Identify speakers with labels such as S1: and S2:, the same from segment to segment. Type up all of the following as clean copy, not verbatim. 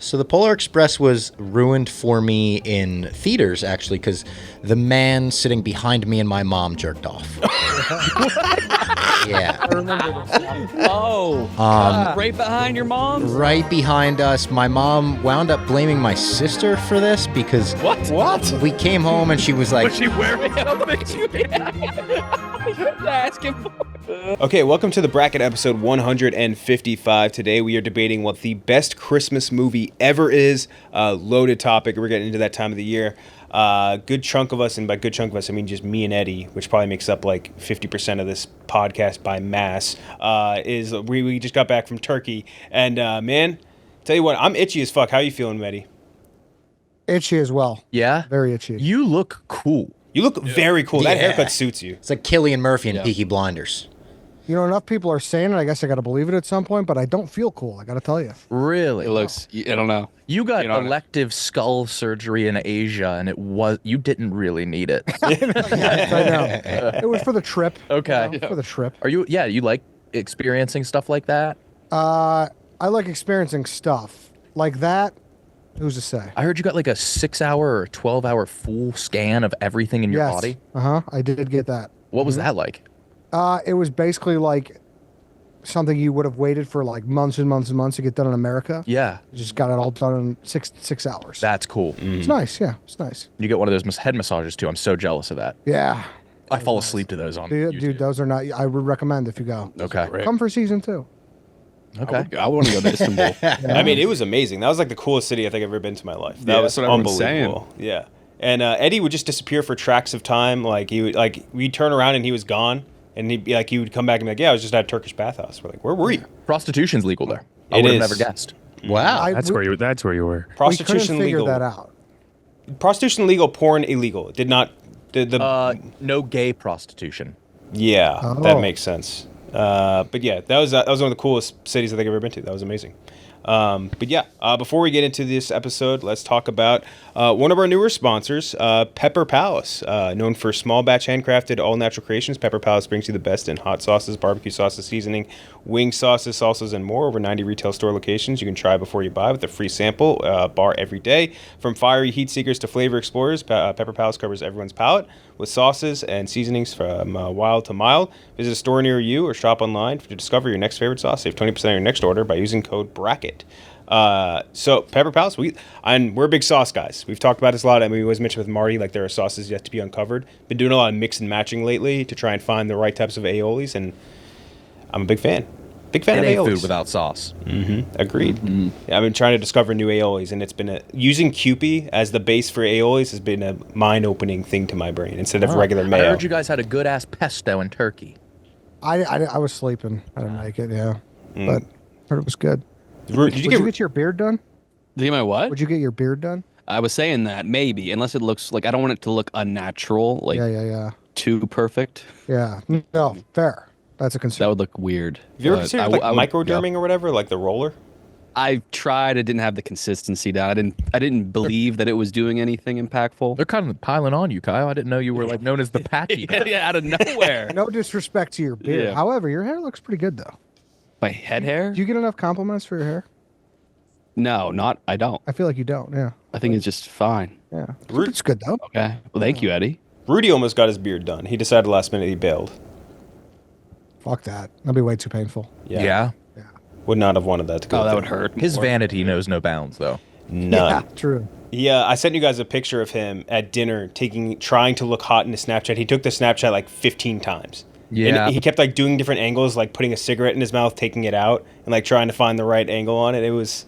S1: So the Polar Express was ruined for me in theaters, actually, because the man sitting behind me and my mom jerked off. Yeah.
S2: I remember this.
S3: Oh, right behind your mom?
S1: Right behind us. My mom wound up blaming my sister for this because
S3: What?
S1: we came home and she was like,
S3: Was she wearing something? Ask him.
S4: Okay, welcome to the Bracket episode 155. Today we are debating what the best Christmas movie ever is. Loaded topic. We're getting into that time of the year. Good chunk of us, and by good chunk of us, I mean just me and Eddie, which probably makes up like 50% of this podcast by mass, is we just got back from Turkey. And man, tell you what, I'm itchy as fuck. How you feeling, Eddie?
S2: Itchy as well.
S5: Yeah?
S2: Very itchy.
S5: You look cool.
S4: You look very cool. That
S1: Yeah.
S4: haircut suits you.
S1: it's like Cillian Murphy in Peaky Blinders.
S2: You know, enough people are saying it. I guess I got to believe it at some point, but I don't feel cool. I got to tell you.
S5: Really?
S3: It looks, I don't know.
S5: You got
S3: You know,
S5: elective skull surgery in Asia, and you didn't really need it.
S2: Yes, I know. It was for the trip.
S5: Okay.
S2: For the trip.
S5: You like experiencing stuff like that?
S2: I like experiencing stuff like that. Who's to say?
S5: I heard you got like a 6-hour or 12-hour full scan of everything in your
S2: Yes.
S5: body.
S2: I did get that.
S5: What was that like?
S2: It was basically like something you would have waited for like months and months and months to get done in America.
S5: Yeah.
S2: You just got it all done in six hours.
S5: That's cool.
S2: It's nice. Yeah, it's nice.
S5: You get one of those head massages too. I'm so jealous of that.
S2: Yeah.
S5: I fall asleep to those on
S2: Dude, those are not. I would recommend if you go.
S5: Okay.
S2: Come for season 2.
S5: Okay.
S3: I want to go to Istanbul.
S4: I mean, it was amazing. That was like the coolest city I think I've ever been to in my life. That
S3: Yeah,
S4: was
S3: that's what everyone's
S4: unbelievable. Yeah. And Eddie would just disappear for tracts of time. Like we'd turn around and he was gone, and he would come back and be like, "Yeah, I was just at a Turkish bathhouse." We're like, "Where were you?"
S5: Prostitution's legal there. I
S4: It
S5: would have
S4: is.
S5: never guessed.
S1: Wow.
S6: That's where you were.
S4: Prostitution
S2: we couldn't figure
S4: legal.
S2: that out.
S4: Prostitution legal. Porn illegal. It did not.
S5: No gay prostitution.
S4: Yeah,
S2: Oh.
S4: that makes sense. But yeah, that was one of the coolest cities I think I've ever been to. That was amazing. But yeah, before we get into this episode, let's talk about one of our newer sponsors, Pepper Palace. Known for small batch handcrafted all natural creations, Pepper Palace brings you the best in hot sauces, barbecue sauces, seasoning, wing sauces, salsas, and more. Over 90 retail store locations. You can try before you buy with a free sample bar every day. From fiery heat seekers to flavor explorers, Pepper Palace covers everyone's palate with sauces and seasonings from wild to mild. Visit a store near you or shop online to discover your next favorite sauce. Save 20% on your next order by using code BRACKET. So Pepper Palace, we're big sauce guys. We've talked about this a lot. I mean, we always mention with Marty, like there are sauces yet to be uncovered. Been doing a lot of mix and matching lately to try and find the right types of aiolis, and I'm a big fan. Big fan
S5: It
S4: of
S5: ain't
S4: aiolis.
S5: food without sauce.
S4: Agreed. Yeah, I've been trying to discover new aiolis, and it's been using Kewpie as the base for aiolis has been a mind-opening thing to my brain instead of regular
S5: I
S4: mayo.
S5: heard you guys had a good ass pesto in Turkey.
S2: I was sleeping. I didn't make it. Yeah, but heard it was good.
S4: Did
S2: Would
S4: you
S2: you
S4: get?
S2: get your beard done?
S3: Do my what?
S2: Would you get your beard done?
S3: I was saying that maybe, unless it looks like I don't want it to look unnatural, like
S2: Yeah.
S3: too perfect.
S2: Yeah. No, fair. That's a concern.
S3: That would look weird.
S4: Have you ever
S3: But
S4: considered like microderming or whatever, like the roller?
S3: I tried. It didn't have the consistency down. I didn't believe that it was doing anything impactful.
S5: They're kind of piling on you, Kyle. I didn't know you were like known as the patchy.
S3: Yeah, out of nowhere.
S2: No disrespect to your beard.
S3: Yeah.
S2: However, your hair looks pretty good though.
S3: My head hair?
S2: Do you get enough compliments for your hair?
S3: No, I don't.
S2: I feel like you don't. Yeah.
S3: I think it's just fine.
S2: Yeah.
S4: Ru-
S2: It's good though.
S3: Okay. Well, thank you, Eddie.
S4: Rudy almost got his beard done. He decided last minute he bailed.
S2: Fuck that. That'd be way too painful.
S5: Yeah.
S4: Would not have wanted that to go.
S3: Oh, that
S4: through.
S3: would hurt.
S5: His vanity knows no bounds, though.
S4: None.
S2: Yeah, true.
S4: Yeah, I sent you guys a picture of him at dinner trying to look hot in his Snapchat. He took the Snapchat like 15 times.
S5: Yeah.
S4: And he kept like doing different angles, like putting a cigarette in his mouth, taking it out, and like trying to find the right angle on it. It was,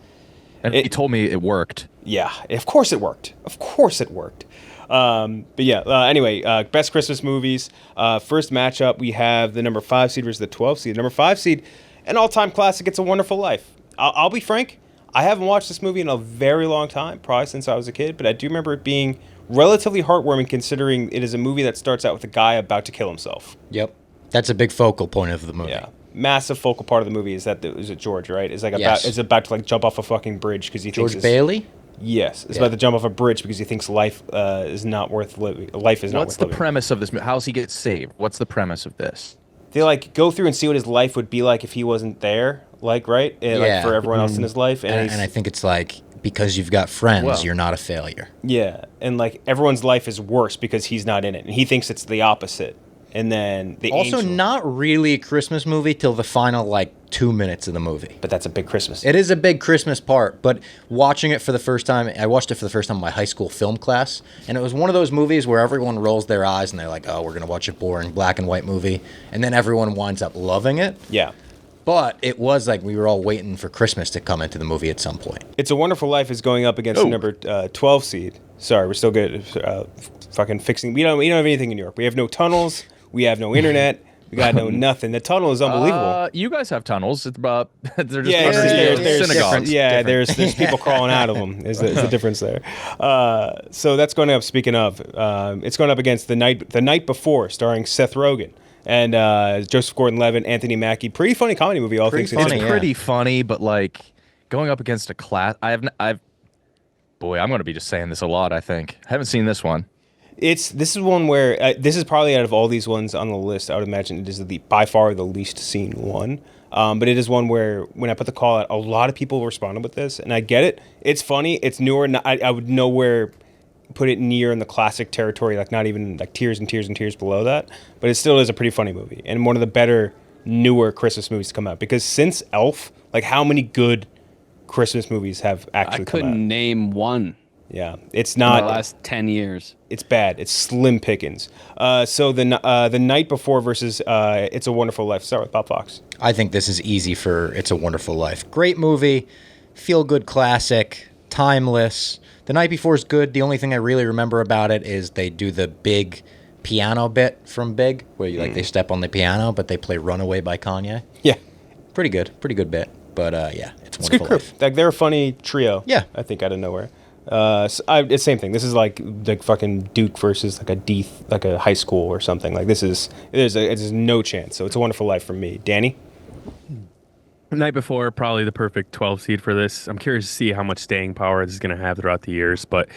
S5: And he told me it worked.
S4: yeah, of course it worked. Of course it worked. But yeah, anyway, best Christmas movies. First matchup, we have the number 5 seed versus the 12 seed. Number 5 seed, an all-time classic, It's a Wonderful Life. I'll be frank, I haven't watched this movie in a very long time, probably since I was a kid, but I do remember it being relatively heartwarming considering it is a movie that starts out with a guy about to kill himself.
S1: Yep. That's a big focal point of the movie.
S4: Yeah. Massive focal part of the movie is is it George, right? Is like
S1: Yes.
S4: is about to like jump off a fucking bridge because he
S1: George
S4: thinks
S1: Bailey?
S4: Yes, it's
S1: Yeah.
S4: about to jump off a bridge because he thinks life is not worth living. Life is not
S5: What's
S4: worth
S5: the
S4: living.
S5: premise of this? How's he get saved? What's the premise of this?
S4: they like go through and see what his life would be like if he wasn't there, like right, like for everyone else in his life,
S1: and I think it's like because you've got friends,
S5: Well.
S1: you're not a failure.
S4: yeah, and like everyone's life is worse because he's not in it, and he thinks it's the opposite. And then the
S1: Also,
S4: angel,
S1: not really a Christmas movie till the final like 2 minutes of the movie.
S4: but that's a big Christmas.
S1: It is a big Christmas part, but watching it for the first time, I watched it for the first time in my high school film class, and it was one of those movies where everyone rolls their eyes and they're like, oh, we're going to watch a boring black and white movie, and then everyone winds up loving it.
S4: Yeah.
S1: But it was like we were all waiting for Christmas to come into the movie at some point.
S4: It's a Wonderful Life is going up against the number 12 seed. Sorry, we're still good at fucking fixing. We don't have anything in New York. We have no tunnels. We have no internet. We got no nothing. The tunnel is unbelievable.
S5: You guys have tunnels. It's about they're just
S4: Yeah,
S5: under
S4: there's
S5: synagogues.
S4: yeah, there's people crawling out of them. Is the difference there? So that's going up. Speaking of, it's going up against the night before, starring Seth Rogen and Joseph Gordon-Levitt, Anthony Mackie. Pretty funny comedy movie. All
S1: Pretty
S4: things considered.
S1: funny,
S5: It's pretty funny, but like going up against a class. Boy, I'm going to be just saying this a lot. I think I haven't seen this one.
S4: This is one where this is probably out of all these ones on the list, I would imagine it is by far the least seen one. But it is one where when I put the call out, a lot of people responded with this, and I get it. It's funny. It's newer. I would nowhere put it near in the classic territory, like not even like tears and tears and tears below that. But it still is a pretty funny movie and one of the better newer Christmas movies to come out. Because since Elf, like how many good Christmas movies have actually
S3: I
S4: come out?
S3: couldn't name one
S4: Yeah, it's
S3: in the
S4: not.
S3: last 10 years.
S4: It's bad. It's slim pickings. So the night before versus It's a Wonderful Life. Start with Bob Fox.
S1: I think this is easy for It's a Wonderful Life. Great movie, feel-good classic, timeless. The Night Before is good. The only thing I really remember about it is they do the big piano bit from Big, where you they step on the piano, but they play Runaway by Kanye.
S4: Yeah,
S1: Pretty good bit. But yeah, It's a
S4: it's a good
S1: Wonderful
S4: group.
S1: Life.
S4: Like they're a funny trio.
S1: Yeah.
S4: I think out of nowhere. It's the same thing. This is like fucking Duke versus like a high school or something. Like there's no chance. So It's a Wonderful Life for me. Danny.
S6: Night Before, probably the perfect 12 seed for this. I'm curious to see how much staying power this is going to have throughout the years, but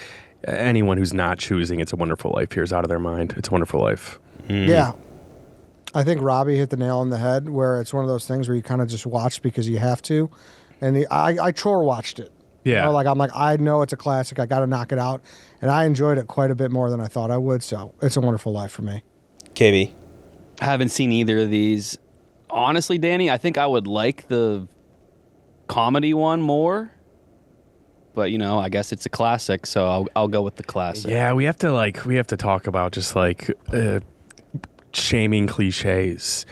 S6: anyone who's not choosing It's a Wonderful Life here is out of their mind. It's a Wonderful Life.
S2: Yeah. I think Robbie hit the nail on the head where it's one of those things where you kind of just watch because you have to. And I chore watched it.
S6: Yeah.
S2: You know, I'm like, I know it's a classic. I got to knock it out. And I enjoyed it quite a bit more than I thought I would. So It's a Wonderful Life for me.
S4: KB.
S3: I haven't seen either of these. Honestly, Danny, I think I would like the comedy one more. But, I guess it's a classic, so I'll go with the classic.
S6: Yeah, we have to talk about just shaming cliches.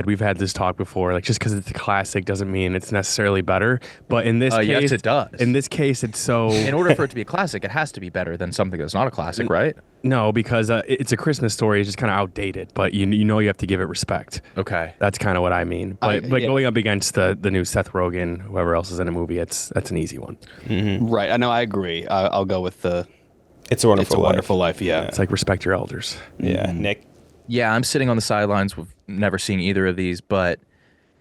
S6: We've had this talk before. Like just because it's a classic doesn't mean it's necessarily better. But in this case,
S5: yes, it does.
S6: In this case, it's so.
S5: In order for it to be a classic, it has to be better than something that's not a classic, right?
S6: No, because it's a Christmas story. It's just kind of outdated. But you have to give it respect.
S5: Okay.
S6: That's kind of what I mean. But
S3: yeah.
S6: going up against the new Seth Rogen, whoever else is in a movie, that's an easy one.
S3: Right. I know. I agree. I'll go with the
S4: It's a Wonderful Life.
S3: Wonderful Life. Yeah.
S6: It's like respect your elders.
S4: Yeah. Nick.
S5: Yeah, I'm sitting on the sidelines with never seeing either of these, but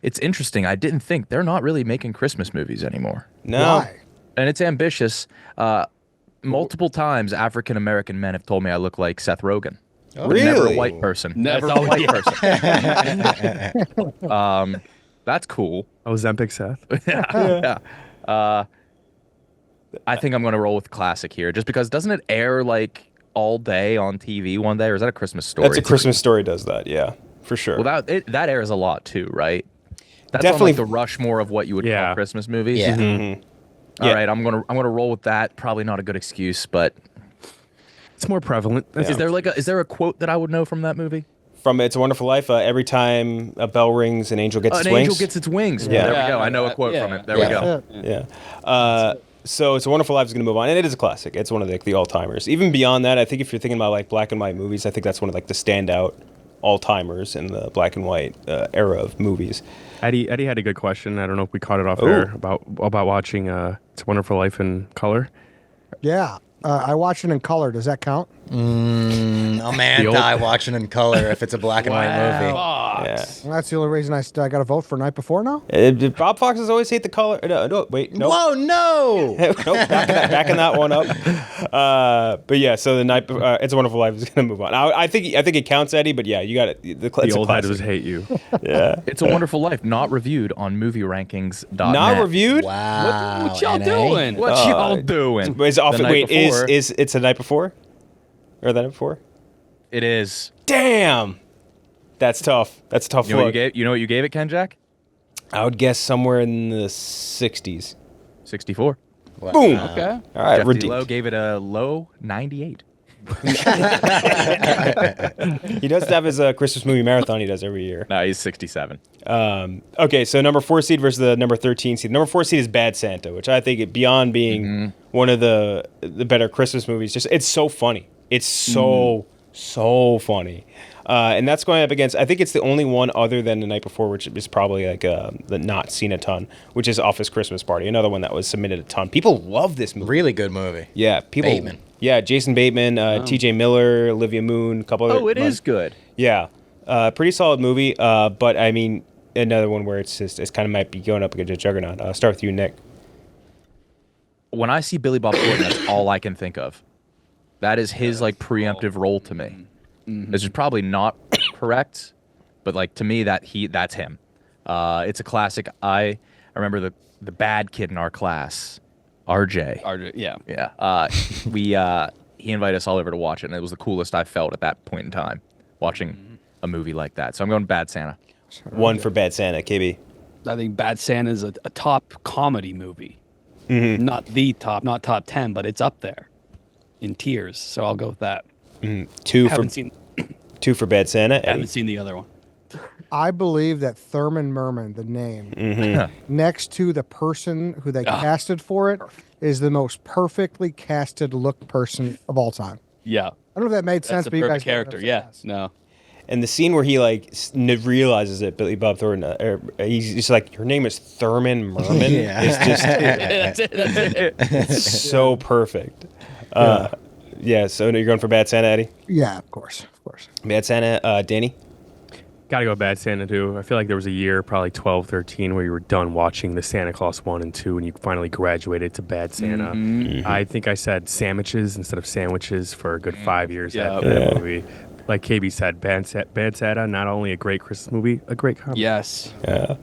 S5: it's interesting. I didn't think they're not really making Christmas movies anymore.
S4: No.
S2: Why?
S5: And it's ambitious. Multiple times, African American men have told me I look like Seth Rogen. But never a
S4: Really?
S5: white person.
S3: Never
S5: Never a
S3: a
S5: white person. That's cool.
S6: Ozempic Seth.
S5: Yeah. I think I'm going to roll with classic here, just because doesn't it air like all day on TV one day, or is that a Christmas story?
S4: That's a Christmas Story does that. Yeah, for sure.
S5: Well, that airs a lot too, right? That's
S4: Definitely
S5: on like the Rushmore of what you would
S6: Yeah.
S5: call Christmas movies.
S1: Yeah.
S4: Yeah.
S5: All right, I'm gonna roll with that. Probably not a good excuse, but
S6: It's more prevalent.
S5: is there a quote that I would know from that movie?
S4: From It's a Wonderful Life, every time a bell rings, an angel gets its
S5: An
S4: wings.
S5: angel gets its wings.
S4: Yeah.
S5: There we go. I know a quote from it. There we go.
S4: Yeah. So It's a Wonderful Life is going to move on, and it is a classic. It's one of the all-timers. Even beyond that, I think if you're thinking about like black and white movies, I think that's one of like the standout all-timers in the black and white era of movies.
S6: Eddie had a good question. I don't know if we caught it off there about watching It's a Wonderful Life in color.
S2: Yeah. I watched it in color. Does that count?
S1: I'm anti watching in color if it's a black and white movie.
S3: Fox.
S2: That's the only reason I got to vote for Night Before now.
S4: Did Bob Foxes always hate the color? No, wait, no.
S1: Whoa, no!
S4: Nope, backing that one up. But yeah, so the night, It's a Wonderful Life is gonna move on. I think it counts, Eddie. But yeah, you got it.
S6: The old heads hate you.
S4: Yeah,
S5: It's a Wonderful Life, not reviewed on movierankings.net.
S4: not reviewed.
S1: Wow.
S3: What y'all
S1: NA?
S3: doing?
S5: What y'all doing?
S4: Is off,
S5: The night
S4: wait,
S5: before.
S4: is it's the night before, or the night before?
S5: It is.
S4: Damn, that's tough. That's a tough
S5: You know,
S4: look.
S5: what you gave it, Kenjac?
S4: I would guess somewhere in the 60s.
S5: 64.
S1: Wow.
S4: Boom.
S3: Okay.
S4: All right,
S5: Jeff
S4: redeemed.
S5: D-Lo gave it a low 98.
S4: He does have his Christmas movie marathon he does every year.
S5: No, he's 67.
S4: Okay, so number 4 seed versus the number 13 seed. Number 4 seed is Bad Santa, which I think beyond being one of the better Christmas movies, just it's so funny. It's so funny. And that's going up against, I think it's the only one other than The Night Before, which is probably like the not seen a ton, which is Office Christmas Party, another one that was submitted a ton. People love this movie.
S1: Really good movie.
S4: Yeah, people.
S1: Bateman.
S4: Yeah, Jason Bateman, T.J. Miller, Olivia Moon, a couple.
S5: Oh, it
S4: other
S5: is good.
S4: Yeah, pretty solid movie. But I mean, another one where it's kind of might be going up against a juggernaut. I'll start with you, Nick.
S5: When I see Billy Bob Thornton, that's all I can think of. That is his like preemptive role to me. This is probably not correct, but like to me that's him. It's a classic. I remember the bad kid in our class, RJ.
S3: Yeah.
S5: Yeah. He invited us all over to watch it, and it was the coolest I felt at that point in time, watching a movie like that. So I'm going Bad Santa.
S4: One for Bad Santa, KB.
S3: I think Bad Santa is a top comedy movie. Not the top, not top 10, but it's up there in tiers. So I'll go with that.
S4: Two
S3: Haven't seen
S4: for Bad Santa.
S3: haven't
S4: Eddie.
S3: seen the other one.
S2: I believe that Thurman Merman, the name, next to the person who they casted for it, is the most perfectly casted look person of all time.
S3: Yeah.
S2: I don't know if that made sense,
S3: That's a
S2: but you
S3: perfect
S2: guys know what
S3: character.
S2: I'm
S3: Yeah.
S2: saying.
S3: No.
S4: And the scene where he like realizes it, Billy Bob Thornton, he's just like, your name is Thurman Merman.
S1: Yeah.
S4: It's just
S3: That's it.
S4: it's so perfect. Yeah. So you're going for Bad Santa, Eddie?
S2: Yeah, of course.
S4: Bad Santa, Danny?
S6: Gotta go Bad Santa too. I feel like there was a year, probably 12, 13, where you were done watching the Santa Claus 1 and 2 and you finally graduated to Bad Santa. I think I said sandwiches instead of sandwiches for a good 5 years after that movie. Like KB said, Bad Santa, not only a great Christmas movie, a great comedy.
S3: Yes.
S4: Yeah.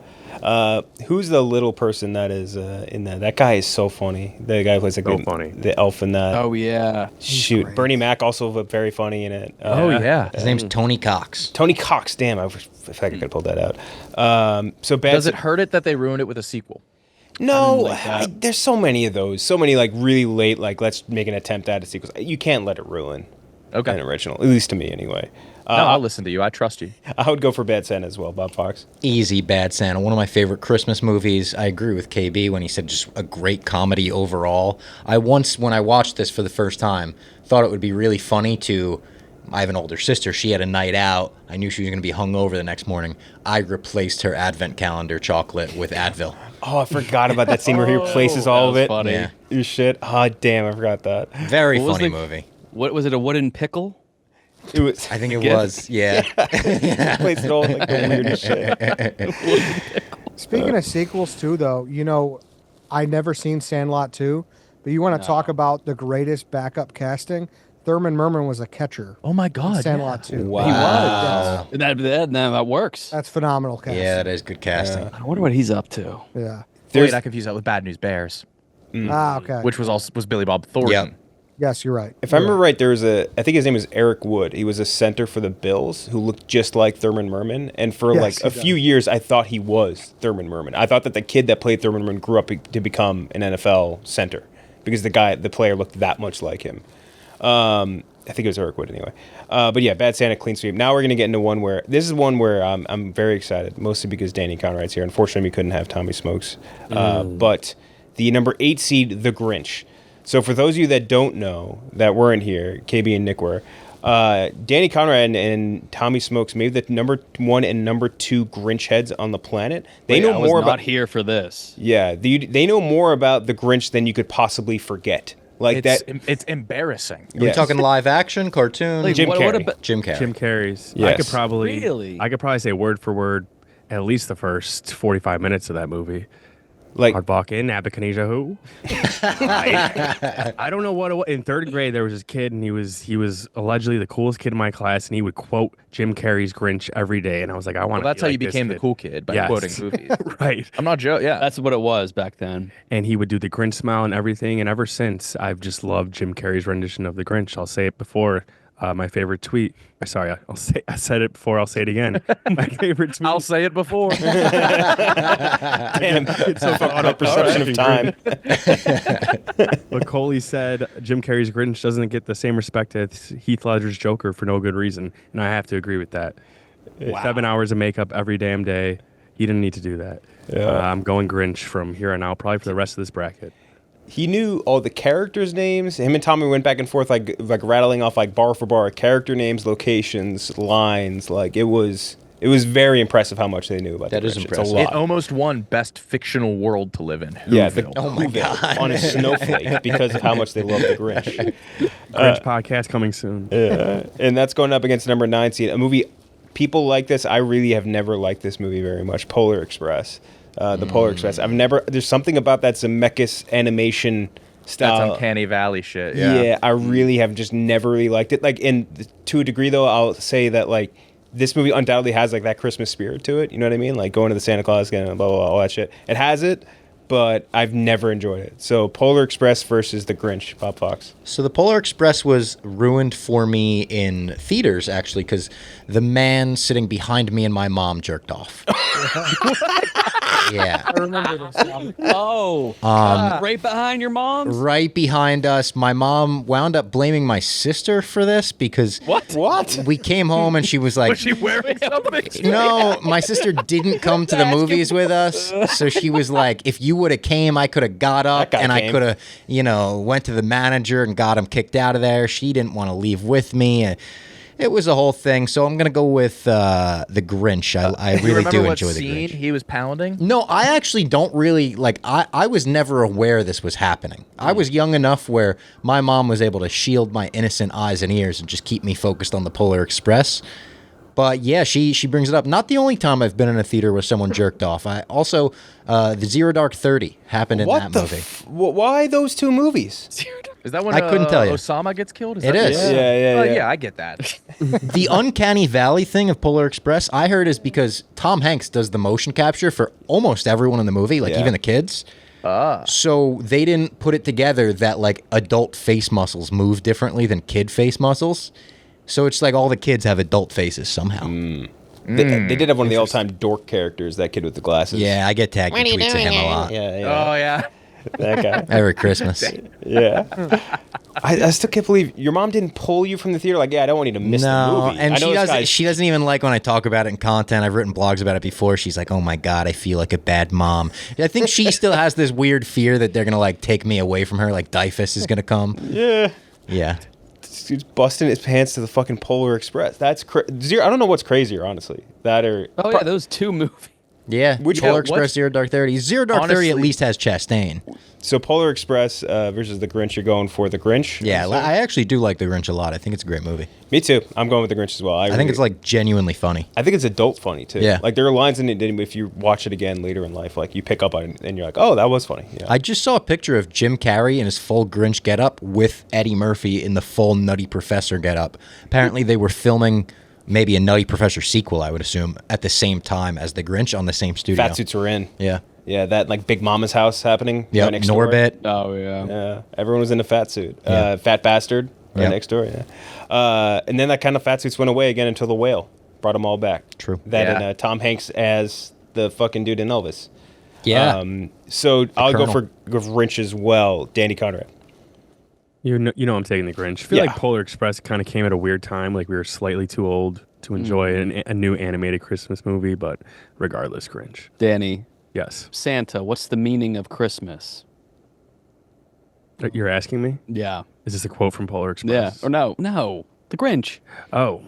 S4: Who's the little person that is in that? That guy is so funny. The guy who plays like
S6: So funny.
S4: the elf in that.
S3: Oh, yeah.
S4: Shoot,
S2: great.
S4: Bernie Mac also very funny in it.
S5: Oh yeah.
S1: His name's Tony Cox.
S4: Tony Cox. Damn, I feel like I could have pulled that out. So Bad.
S5: Does it hurt it that they ruined it with a sequel?
S4: No,
S3: like that.
S4: there's so many of those. So many like really late. Like let's make an attempt at a sequel. You can't let it ruin
S5: Okay.
S4: an original. At least to me, anyway.
S5: No, I'll listen to you. I trust you.
S4: I would go for Bad Santa as well, Bob Fox.
S1: Easy Bad Santa. One of my favorite Christmas movies. I agree with KB when he said just a great comedy overall. When I watched this for the first time, thought it would be really funny to. I have an older sister. She had a night out. I knew she was going to be hungover the next morning. I replaced her advent calendar chocolate with Advil.
S4: Oh, I forgot about that scene where he replaces all of
S3: that
S4: it.
S3: was funny.
S1: Yeah.
S4: Your shit. Oh, damn, I forgot that.
S1: Very
S3: What was
S1: funny
S3: the-
S1: movie.
S3: What was it? A wooden pickle?
S4: It was.
S1: I think it
S3: Gift?
S1: was. Yeah.
S4: replaced it all with, like the weirdest shit.
S2: Speaking of sequels, too, though, I never seen Sandlot 2, but you want to talk about the greatest backup casting? Thurman Merman was a catcher.
S5: Oh my
S2: in
S5: God.
S2: Sandlot 2.
S4: Wow.
S3: He
S1: Wow.
S3: was. That works.
S2: That's phenomenal casting.
S1: Yeah, that is good casting.
S3: I wonder what he's up to.
S2: Yeah.
S5: Wait, I confused that with Bad News Bears,
S2: Okay.
S5: which was Billy Bob Thornton.
S1: Yep.
S2: Yes, you're right.
S4: If I remember right, there was I think his name was Eric Wood. He was a center for the Bills who looked just like Thurman Merman. And for
S2: Yes,
S4: like a
S2: he
S4: few years, I thought he was Thurman Merman. I thought that the kid that played Thurman Merman grew up to become an NFL center because the player looked that much like him. I think it was Eric Wood anyway. But yeah, Bad Santa, clean sweep. Now we're going to get into one where I'm very excited, mostly because Danny Conrad's here. Unfortunately, we couldn't have Tommy Smokes. But the number 8 seed, The Grinch. So for those of you that don't know, that weren't here, KB and Nick were, Danny Conrad and Tommy Smokes made the number 1 and number 2 Grinch heads on the planet. They
S3: I was not here for this.
S4: Yeah, they know more about the Grinch than you could possibly forget. Like that.
S5: It's embarrassing.
S1: Are we
S4: Yes.
S1: talking live action, cartoon?
S3: Like,
S4: Jim
S3: what
S4: Carrey.
S3: about
S1: Jim Carrey.
S6: Jim Carrey's.
S4: Yes.
S6: I could probably say word for word at least the first 45 minutes of that movie.
S4: Like
S6: Hardbach in Abercrombie who? I don't know what it was. In third grade, there was this kid, and he was allegedly the coolest kid in my class, and he would quote Jim Carrey's Grinch every day, and I was like, I want.
S5: Well, that's how you became the cool kid by
S6: Yes.
S5: quoting movies.
S6: Right.
S5: I'm not joking. Yeah.
S3: That's what it was back then.
S6: And he would do the Grinch smile and everything, and ever since, I've just loved Jim Carrey's rendition of the Grinch. I'll say it before. My favorite tweet. Sorry, I said it before. I'll say it again. My favorite tweet.
S5: I'll say it before.
S4: damn, it's so auto perception of time.
S6: But Coley said Jim Carrey's Grinch doesn't get the same respect as Heath Ledger's Joker for no good reason, and I have to agree with that. 7 hours of makeup every damn day. He didn't need to do that.
S4: Yeah.
S6: I'm going Grinch from here on out, probably for the rest of this bracket.
S4: He knew all the characters' names. Him and Tommy went back and forth, like rattling off like bar for bar character names, locations, lines. Like it was very impressive how much they knew about.
S1: That
S4: the
S1: is
S4: Grinch.
S1: impressive.
S4: It's a
S5: It
S4: lot.
S5: almost won Best Fictional World to Live in.
S4: Yeah,
S5: Whoville.
S1: Oh my God.
S4: on a snowflake because of how much they love the Grinch.
S6: Grinch podcast coming soon.
S4: And that's going up against number 9 seed. A movie people like this. I really have never liked this movie very much. Polar Express. The Polar Express. There's something about that Zemeckis animation style.
S5: That's uncanny valley shit. Yeah.
S4: I really have just never really liked it. Like, to a degree, though, I'll say that, like, this movie undoubtedly has, like, that Christmas spirit to it. You know what I mean? Like, going to the Santa Claus, getting blah, blah, blah, all that shit. It has it, but I've never enjoyed it. So, Polar Express versus The Grinch, Bob Fox.
S1: So the Polar Express was ruined for me in theaters, actually, because the man sitting behind me and my mom jerked off. Yeah.
S2: I remember this.
S3: Oh, right behind your mom's.
S1: Right behind us. My mom wound up blaming my sister for this because
S4: What?
S1: we came home and she was like,
S5: Was she wearing something?
S1: no, my sister didn't come to the movies with us. So she was like, if you would have came, I could have got up
S4: That guy
S1: and I
S4: came.
S1: could have, went to the manager and got him kicked out of there. She didn't want to leave with me. It was a whole thing. So I'm going to go with the Grinch. I
S5: You
S1: really
S5: remember
S1: do
S5: what
S1: enjoy the
S5: scene
S1: Grinch.
S5: he was pounding?
S1: No, I actually don't really I was never aware this was happening. I was young enough where my mom was able to shield my innocent eyes and ears and just keep me focused on the Polar Express. But yeah, she brings it up. Not the only time I've been in a theater where someone jerked off. I also the Zero Dark 30 happened in that movie.
S4: Why those two movies?
S5: Is that when
S1: I couldn't tell you.
S5: Osama gets killed?
S1: It is.
S5: Oh, yeah, I get that.
S1: The Uncanny Valley thing of Polar Express, I heard, is because Tom Hanks does the motion capture for almost everyone in the movie, like
S4: Yeah.
S1: even the kids. So they didn't put it together that like adult face muscles move differently than kid face muscles. So it's like all the kids have adult faces somehow.
S4: They did have one of the all-time dork characters, that kid with the glasses.
S1: Yeah, I get tagged in tweets of him a lot.
S4: Yeah.
S5: Oh, yeah.
S4: That guy.
S1: Every Christmas.
S4: Yeah. I still can't believe your mom didn't pull you from the theater. Like, yeah, I don't want you to miss the
S1: No,
S4: movie.
S1: and
S4: I know
S1: she
S4: this
S1: doesn't.
S4: guy's-
S1: She doesn't even like when I talk about it in content. I've written blogs about it before. She's like, "Oh my god, I feel like a bad mom." I think she still has this weird fear that they're gonna like take me away from her. Like Dyfus is gonna come.
S4: Yeah.
S1: Yeah.
S4: He's busting his pants to the fucking Polar Express. That's Zero. I don't know what's crazier, honestly. That or
S3: Oh yeah, those two movies.
S1: Yeah.
S4: Which
S1: Polar
S4: one?
S1: Express,
S5: What?
S1: Zero Dark 30. Zero Dark 30 at
S5: Honestly-
S1: least has Chastain.
S4: So Polar Express versus the Grinch. You're going for the Grinch.
S1: Yeah, I actually do like The Grinch a lot. I think it's a great movie.
S4: Me too. I'm going with the Grinch as well.
S1: I think it's like genuinely funny.
S4: I think it's adult funny too.
S1: Yeah.
S4: Like there are lines in it that if you watch it again later in life, like you pick up on it and you're like, oh, that was funny. Yeah.
S1: I just saw a picture of Jim Carrey in his full Grinch getup with Eddie Murphy in the full Nutty Professor getup. Apparently, they were filming maybe a Nutty Professor sequel, I would assume, at the same time as the Grinch on the same studio.
S4: Fat suits are in.
S1: Yeah.
S4: Yeah, that like Big Mama's house happening.
S1: Yeah.
S4: right next door.
S1: Norbit.
S3: Oh yeah.
S4: Yeah, everyone was in a fat suit.
S1: Yeah.
S4: Fat bastard right
S1: Yeah.
S4: next door. Yeah. And then that kind of fat suits went away again until the whale brought them all back.
S1: True.
S4: That
S5: Yeah.
S4: and Tom Hanks as the fucking dude in Elvis.
S1: Yeah.
S4: So I'll go
S1: Colonel.
S4: for Grinch as well. Danny Conrad.
S6: You know I'm taking the Grinch. I feel
S4: Yeah.
S6: like Polar Express kind of came at a weird time. Like we were slightly too old to enjoy a new animated Christmas movie, but regardless, Grinch.
S3: Danny,
S6: Yes.
S3: Santa, what's the meaning of Christmas?
S6: You're asking me?
S3: Yeah.
S6: Is this a quote from Polar
S3: Yeah.
S6: Express?
S3: Or no, the Grinch.
S6: Oh.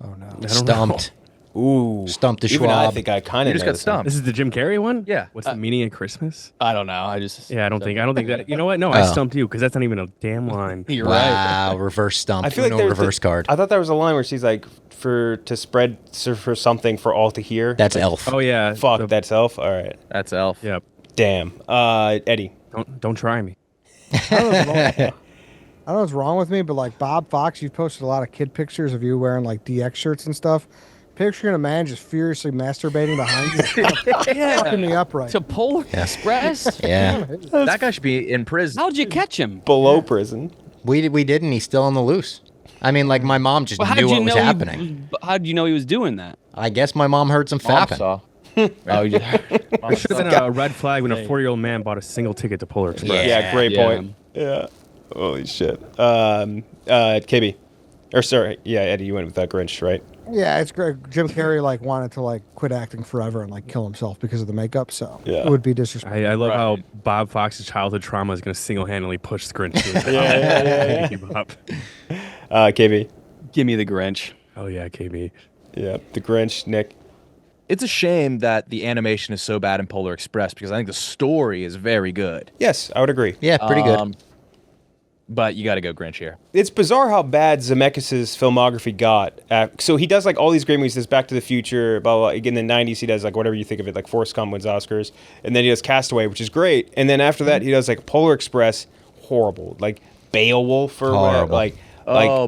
S2: Oh no.
S6: I don't know.
S1: Stumped.
S4: Ooh.
S1: Stump the
S4: Even I
S1: Schwab.
S4: think I kind
S5: You
S4: of
S5: just got stumped.
S6: This is the Jim Carrey one.
S5: Yeah.
S6: What's the meaning of Christmas?
S3: I don't know. I just
S6: Yeah, I don't think that. You know what? No, I stumped you because that's not even a damn line.
S3: You're right.
S1: Wow, reverse stump.
S4: I feel like
S1: no
S4: there's
S1: reverse card.
S4: I thought there was a line where she's like, to spread for something for all to hear.
S1: That's Elf.
S6: Oh yeah.
S4: Fuck, that's Elf? All right.
S5: That's Elf.
S6: Yep.
S4: Damn. Eddie.
S6: Don't try me.
S2: I don't know what's wrong with me, but like Bob Fox, you've posted a lot of kid pictures of you wearing like DX shirts and stuff. Picturing a man just furiously masturbating behind you, fucking me up right.
S3: To Polar Express?
S1: Yeah.
S5: That guy should be in prison.
S3: How'd you catch him?
S4: Below prison.
S1: We didn't. He's still on the loose. I mean, like, my mom just knew what was happening.
S3: How'd you know he was doing that?
S1: I guess my mom heard some
S5: Mom
S1: fapping.
S5: saw.
S3: Oh, you
S6: It should have been a red flag when a 4-year-old man bought a single ticket to Polar Express.
S4: Yeah, great
S3: Yeah.
S4: point. Yeah. Holy shit. KB. Or sorry, yeah, Eddie, you went with that Grinch, right?
S2: Yeah, it's great. Jim Carrey like wanted to like quit acting forever and like kill himself because of the makeup, so
S4: Yeah.
S2: it would be disrespectful.
S6: I love how Bob Fox's childhood trauma is going to single-handedly push the Grinch to his
S4: yeah.
S6: Keep up.
S4: KB.
S3: Give me the Grinch.
S6: Oh yeah, KB.
S4: Yeah, the Grinch, Nick.
S5: It's a shame that the animation is so bad in Polar Express because I think the story is very good.
S4: Yes, I would agree.
S1: Yeah, pretty good.
S5: But you got to go Grinch here.
S4: It's bizarre how bad Zemeckis' filmography got. So he does like all these great movies. There's Back to the Future, blah, blah, blah. In the 90s, he does like whatever you think of it, like Forrest Gump wins Oscars. And then he does Castaway, which is great. And then after that, he does like Polar Express, horrible. Like Beowulf or
S1: Horrible.
S4: like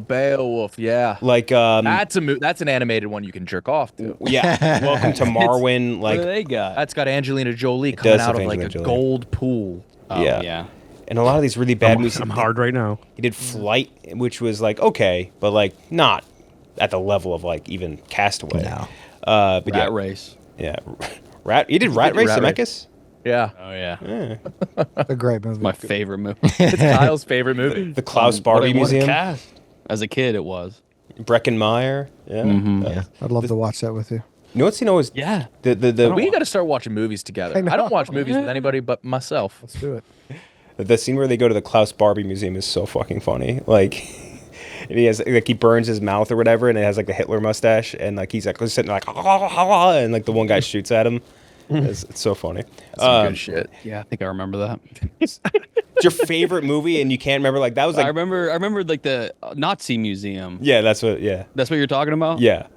S5: Beowulf, yeah.
S4: like
S5: That's an animated one you can jerk off to.
S4: yeah, Welcome to Marwin.
S3: What
S4: Like
S3: do they got?
S5: That's got Angelina Jolie coming
S4: does
S5: out
S4: have
S5: of like a
S4: Angelina Jolie.
S5: gold pool.
S3: Oh,
S4: yeah.
S3: yeah.
S4: And a lot of these really bad movies.
S6: I'm hard right now.
S4: He did Flight, which was like okay, but like not at the level of like even Castaway.
S1: No.
S4: But
S3: Rat Race.
S4: yeah. He did Rat Race,
S5: Rat Race.
S4: Zemeckis?
S5: Yeah.
S3: Oh, yeah.
S2: A great movie.
S3: My favorite movie.
S5: It's Kyle's favorite movie.
S4: The Klaus Barbie
S3: What a
S4: Museum?
S3: cast. As a kid, it was.
S4: Breckin Meyer. Yeah.
S1: Yeah.
S2: I'd love to watch that with you.
S4: You know what's always
S3: Yeah.
S4: the
S5: We got to start watching movies together.
S2: I
S5: I don't
S2: know.
S5: watch movies with anybody but myself.
S2: Let's do it.
S4: the scene where they go to the Klaus Barbie Museum is so fucking funny. Like and he has like he burns his mouth or whatever, and it has like the Hitler mustache, and like he's like sitting like and like the one guy shoots at him. It's so funny.
S5: Some good shit.
S3: Yeah, I think I remember that.
S4: It's your favorite movie, and you can't remember like that was like
S3: I remember like the Nazi museum.
S4: yeah, that's what yeah
S3: That's what you're talking about?
S4: yeah.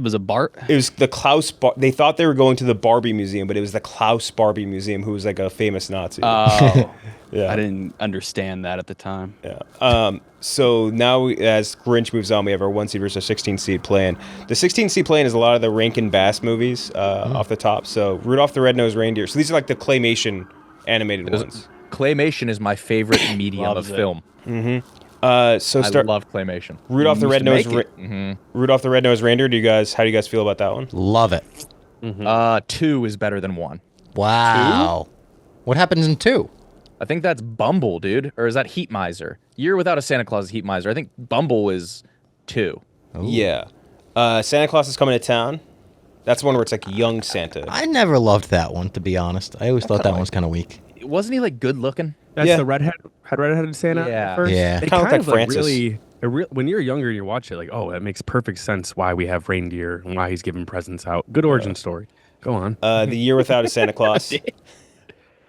S3: Was it Bart?
S4: It was the Klaus. They thought they were going to the Barbie Museum, but it was the Klaus Barbie Museum, who was like a famous Nazi.
S3: Oh.
S4: yeah,
S3: I didn't understand that at the time.
S4: Yeah. So now, as Grinch moves on, we have our 1 seed versus our 16 seed playing. The 16 seed playing is a lot of the Rankin Bass movies off the top. So Rudolph the Red-Nosed Reindeer. So these are like the claymation animated ones.
S5: Claymation is my favorite medium of
S3: Loves it.
S5: film.
S4: So
S5: I
S4: start
S5: love claymation.
S4: Rudolph the
S5: Used to
S4: Red-Nosed
S5: make it.
S4: Rudolph the Red-Nosed Reindeer. How do you guys feel about that one?
S1: Love it.
S5: 2 is better than 1.
S1: Wow. What happens in 2?
S5: I think that's Bumble, dude. Or is that Heat Miser? Year Without a Santa Claus is Heat Miser. I think Bumble is 2.
S4: Yeah. Santa Claus is coming to town. That's one where it's like young Santa.
S1: I never loved that one, to be honest. I always thought that one was kind of weak.
S5: Wasn't he like good looking?
S6: That's
S4: Yeah.
S6: the redheaded Santa.
S5: Yeah.
S6: At first.
S1: Yeah.
S6: It
S4: Kinda looked
S6: kind
S4: like
S6: of
S4: Francis.
S6: really. When you're younger and you watch it, like, oh, that makes perfect sense why we have reindeer and why he's giving presents out. Good origin story. Go on.
S4: The Year Without a Santa Claus.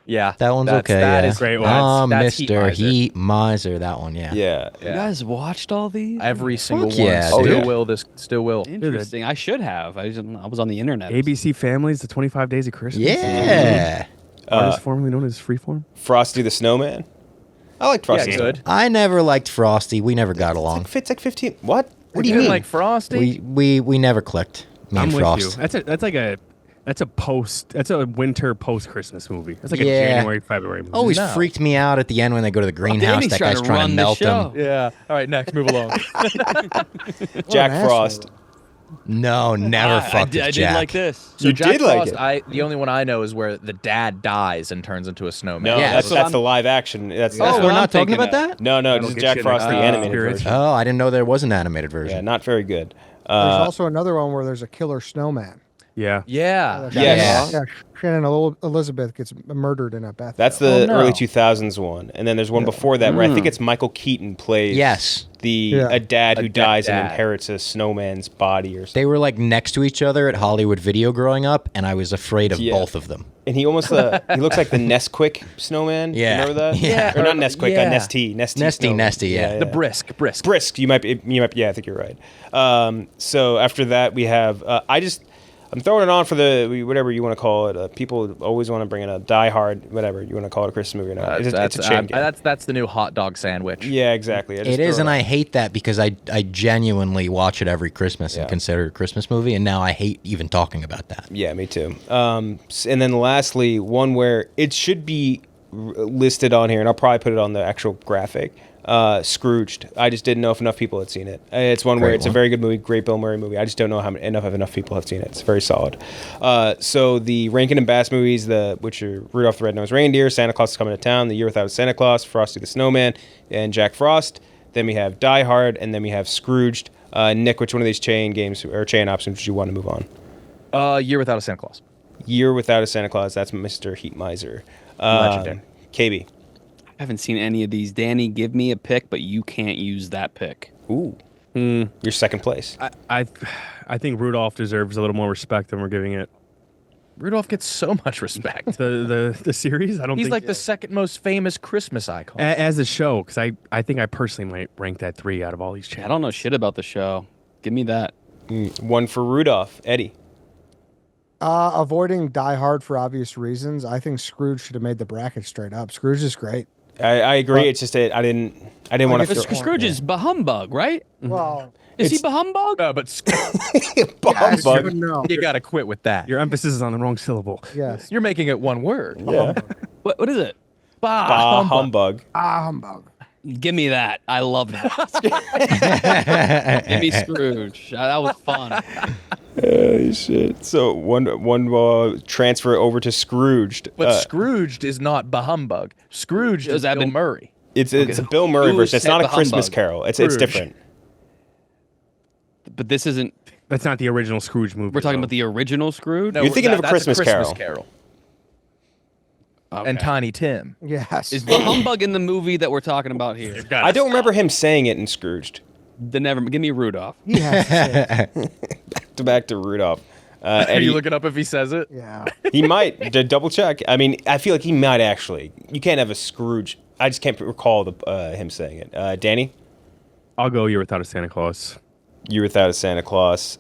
S5: Yeah.
S1: That one's
S5: that's-
S1: okay.
S5: That
S1: yeah.
S5: is
S6: Great one.
S1: Oh,
S5: That's Heat
S1: Mr.
S5: Miser.
S1: Heat Miser. That one, yeah.
S4: Yeah.
S3: You guys watched all these?
S5: Every single
S1: Fuck
S5: one.
S1: yeah,
S5: Still
S1: dude.
S5: will. This still will.
S3: Interesting. I should have. I was on the internet.
S6: ABC Families, the 25 Days of Christmas.
S1: Yeah.
S6: Artist formerly known as Freeform.
S4: Frosty the Snowman. I liked Frosty.
S5: Yeah,
S4: the
S5: good.
S4: Snowman.
S1: I never liked Frosty. We never got along.
S4: It's like 15. What? What do you
S5: Even
S4: mean?
S5: like Frosty?
S1: We never clicked. Me
S6: I'm
S1: and
S6: with
S1: Frost.
S6: you. That's a winter post Christmas movie. That's like
S1: Yeah.
S6: a January, February movie.
S1: Always
S5: No.
S1: freaked me out at the end when they go to the greenhouse.
S3: Danny's
S1: That
S3: trying
S1: guy's
S3: to
S1: trying
S3: run
S1: to
S3: the
S1: melt
S3: show.
S1: them.
S5: Yeah. All right, next. Move along.
S4: Jack
S2: What an
S4: Frost.
S2: asshole.
S1: No, never
S3: I
S1: fucked with
S3: did
S1: Jack.
S3: like this.
S5: So
S4: You
S5: Jack
S4: did like
S5: Frost, the only one I know is where the dad dies and turns into a snowman.
S4: No,
S1: Yeah,
S4: that's
S1: so
S4: the live action. That's
S1: Oh,
S3: what
S1: we're
S3: I'm
S1: not talking
S3: thinking
S1: about
S3: of.
S1: that?
S4: no,
S6: don't
S4: this is
S6: get
S4: Jack
S6: shit
S4: Frost, the
S6: into
S4: animated
S6: spirits.
S4: version.
S1: Oh, I didn't know there was an animated
S4: Yeah,
S1: version.
S4: not very good.
S2: There's also another one where there's a killer snowman.
S6: Yeah.
S5: Yeah.
S4: Yes.
S2: Yeah, Shannon Elizabeth gets murdered in a bathtub.
S4: That's the
S5: no.
S4: early 2000s one. And then there's one before that where I think it's Michael Keaton plays
S1: Yes.
S4: a dad who
S5: A dead
S4: dies and
S5: dad.
S4: inherits a snowman's body or something.
S1: They were like next to each other at Hollywood Video growing up, and I was afraid of
S4: Yeah.
S1: both of them.
S4: And he almost he looks like the Nesquik snowman.
S1: Yeah.
S4: Remember that?
S1: Yeah.
S4: Or not Nesquik,
S5: Yeah.
S4: Nesty
S1: Nesty,
S4: snowman.
S1: yeah.
S5: The brisk.
S4: Brisk. You might yeah, I think you're right. So after that we have I'm throwing it on for whatever you want to call it. People always want to bring in a Die Hard, whatever you want to call it, a Christmas movie or not. It's a chain game.
S5: That's the new hot dog sandwich.
S4: Yeah, exactly.
S1: It is, and I hate that because I genuinely watch it every Christmas
S4: Yeah.
S1: and consider it a Christmas movie, and now I hate even talking about that.
S4: Yeah, me too. And then lastly, one where it should be listed on here, and I'll probably put it on the actual graphic. Scrooged. I just didn't know if enough people had seen it. It's one where
S1: Great
S4: it's a
S1: one.
S4: very good movie, great Bill Murray movie. I just don't know how enough people have seen it. It's very solid. So the Rankin and Bass movies, which are Rudolph the Red-Nosed Reindeer, Santa Claus is Coming to Town, The Year Without a Santa Claus, Frosty the Snowman, and Jack Frost. Then we have Die Hard, and then we have Scrooged. Nick, which one of these chain games or chain options would you want to move on?
S5: Year Without a Santa Claus.
S4: Year Without a Santa Claus. That's Mr. Heat Miser.
S5: Legendary.
S4: KB.
S3: I haven't seen any of these. Danny, give me a pick, but you can't use that pick.
S4: Ooh. You're second place.
S6: I think Rudolph deserves a little more respect than we're giving it.
S5: Rudolph gets so much respect.
S6: The series, I don't
S5: He's
S6: think
S5: like the second most famous Christmas icon.
S6: as a show, because I think I personally might rank that 3 out of all these channels.
S3: I don't know shit about the show. Give me that.
S4: One for Rudolph. Eddie.
S2: Avoiding Die Hard for obvious reasons. I think Scrooge should have made the bracket straight up. Scrooge is great.
S4: I agree. It's just I didn't want
S2: Like,
S4: to.
S2: it's
S3: Scrooge is Bahumbug, right?
S2: Well,
S3: Is he Bahumbug?
S5: No, but
S2: guys, you would know.
S5: you got to quit with that.
S6: Your emphasis is on the wrong syllable.
S2: Yes.
S5: You're making it one word.
S4: Yeah.
S3: What is it?
S4: Bah humbug.
S2: Humbug.
S3: Give me that. I love that. Give me Scrooge. That was fun.
S4: Shit. So one transfer over to Scrooged.
S5: But Scrooged is not Bahumbug. Scrooged is Bill Murray.
S4: It's a Bill Murray
S3: Who
S4: version. It's
S3: said
S4: not a
S3: the
S4: Christmas
S3: humbug?
S4: Carol. It's
S5: Scrooge.
S4: different.
S3: But this isn't.
S6: That's not the original Scrooge movie.
S3: We're talking
S6: though.
S3: about the original Scrooge.
S5: No,
S4: You're thinking of A
S5: that's
S4: Christmas Carol.
S3: Okay.
S5: And Tiny Tim.
S2: Yes.
S3: Is Bahumbug in the movie that we're talking about here?
S4: I don't remember him saying it in Scrooged.
S3: Then never. Give me Rudolph.
S2: He has to say it.
S4: Back to Rudolph.
S5: Are
S4: Eddie,
S5: you looking up if he says it?
S2: Yeah.
S4: he might double check. I mean, I feel like he might actually. You can't have a Scrooge. I just can't recall him saying it. Danny,
S6: I'll go Year Without a Santa Claus.
S4: Year Without a Santa Claus.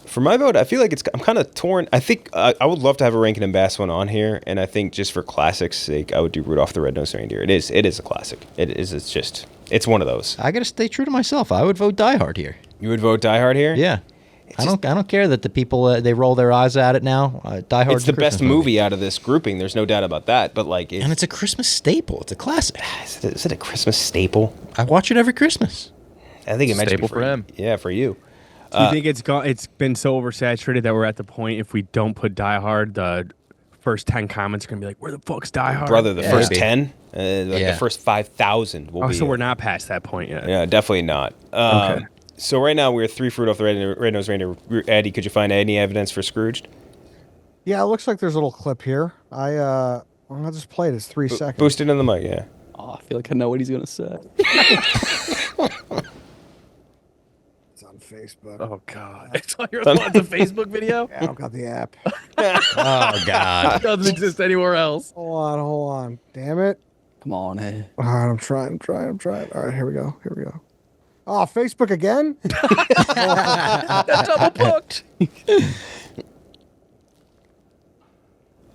S4: For my vote, I feel like I'm kind of torn. I think I would love to have a Rankin and Bass one on here, and I think just for classic's sake, I would do Rudolph the Red-Nosed Reindeer. It is a classic. It is. It's one of those.
S1: I gotta stay true to myself. I would vote Die Hard here.
S4: You would vote Die Hard here?
S1: Yeah. I don't care that the people they roll their eyes at it now. Die Hard.
S4: It's the best movie out of this grouping. There's no doubt about that. But like,
S1: and it's a Christmas staple. It's a classic.
S4: Is it a Christmas staple?
S1: I watch it every Christmas.
S4: I think it might
S5: Staple
S4: be
S5: for him.
S4: Yeah, for you.
S6: Do you think it's been so oversaturated that we're at the point if we don't put Die Hard, the first 10 comments are gonna be like, "Where the fuck's Die Hard?"
S4: Brother, the first
S1: maybe.
S4: 10, the first 5,000 will be.
S6: So we're not past that point yet.
S4: Yeah, definitely not.
S6: Okay.
S4: So right now we're 3 for Rudolph the Red-Nosed Reindeer. Eddie, could you find any evidence for Scrooged?
S2: Yeah, it looks like there's a little clip here. I'll just play it. It's 3 seconds.
S4: Boost it in the mic, yeah.
S3: Oh, I feel like I know what he's gonna say.
S2: It's on Facebook.
S6: Oh God! It's on your the Facebook video.
S2: Yeah, I don't got the app.
S1: Oh God.
S5: It doesn't exist anywhere else.
S2: Hold on. Damn it.
S3: Come on, hey.
S2: All right, I'm trying. All right, here we go. Oh, Facebook again?
S5: Double booked.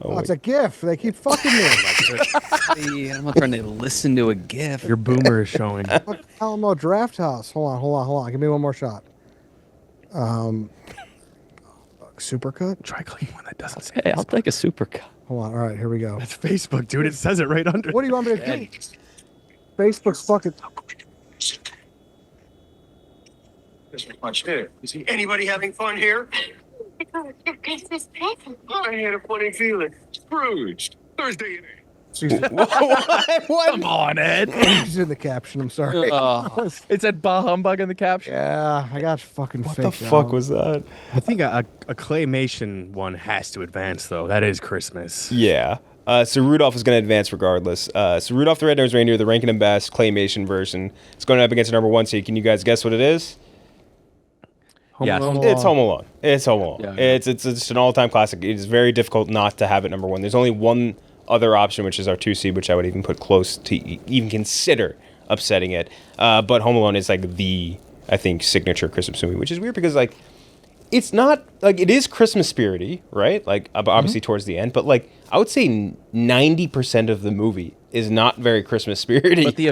S2: Oh, it's a GIF. They keep fucking me.
S3: I'm not trying to listen to a GIF.
S6: Your boomer is showing.
S2: Look, Alamo Draft House. Hold on. Give me one more shot. Supercut?
S6: Try clicking one that doesn't say.
S3: Hey, I'll take a supercut.
S2: Hold on. All right, here we go.
S6: That's Facebook, dude. It says it right under.
S2: What do you want me to do? Facebook's fucking.
S7: Is anybody having fun here?
S8: Christmas present.
S7: I had a funny feeling. Scrooged. Thursday.
S2: She's,
S5: Come on, Ed.
S2: she's in the caption. I'm sorry.
S5: It said bah humbug in the caption.
S2: Yeah, I got fucking
S4: What
S2: faked
S4: the fuck
S2: out.
S4: was that?
S6: I think a claymation one has to advance, though. That is Christmas.
S4: Yeah. So Rudolph is going to advance regardless. So Rudolph the Red-Nosed Reindeer, the ranking and best claymation version. It's going up against the number 1 seed. Can you guys guess what it is?
S5: Yes.
S2: Alone.
S4: It's Home Alone. It's Home Alone.
S3: Yeah, yeah.
S4: It's just an all-time classic. It is very difficult not to have it number 1. There's only one other option, which is our 2 seed, which I would even put close to even consider upsetting it. But Home Alone is like the, I think, signature Christmas movie, which is weird because like it's not like it is Christmas spirity, right? Like obviously towards the end, but like I would say 90% of the movie is not very Christmas spirity.
S5: But the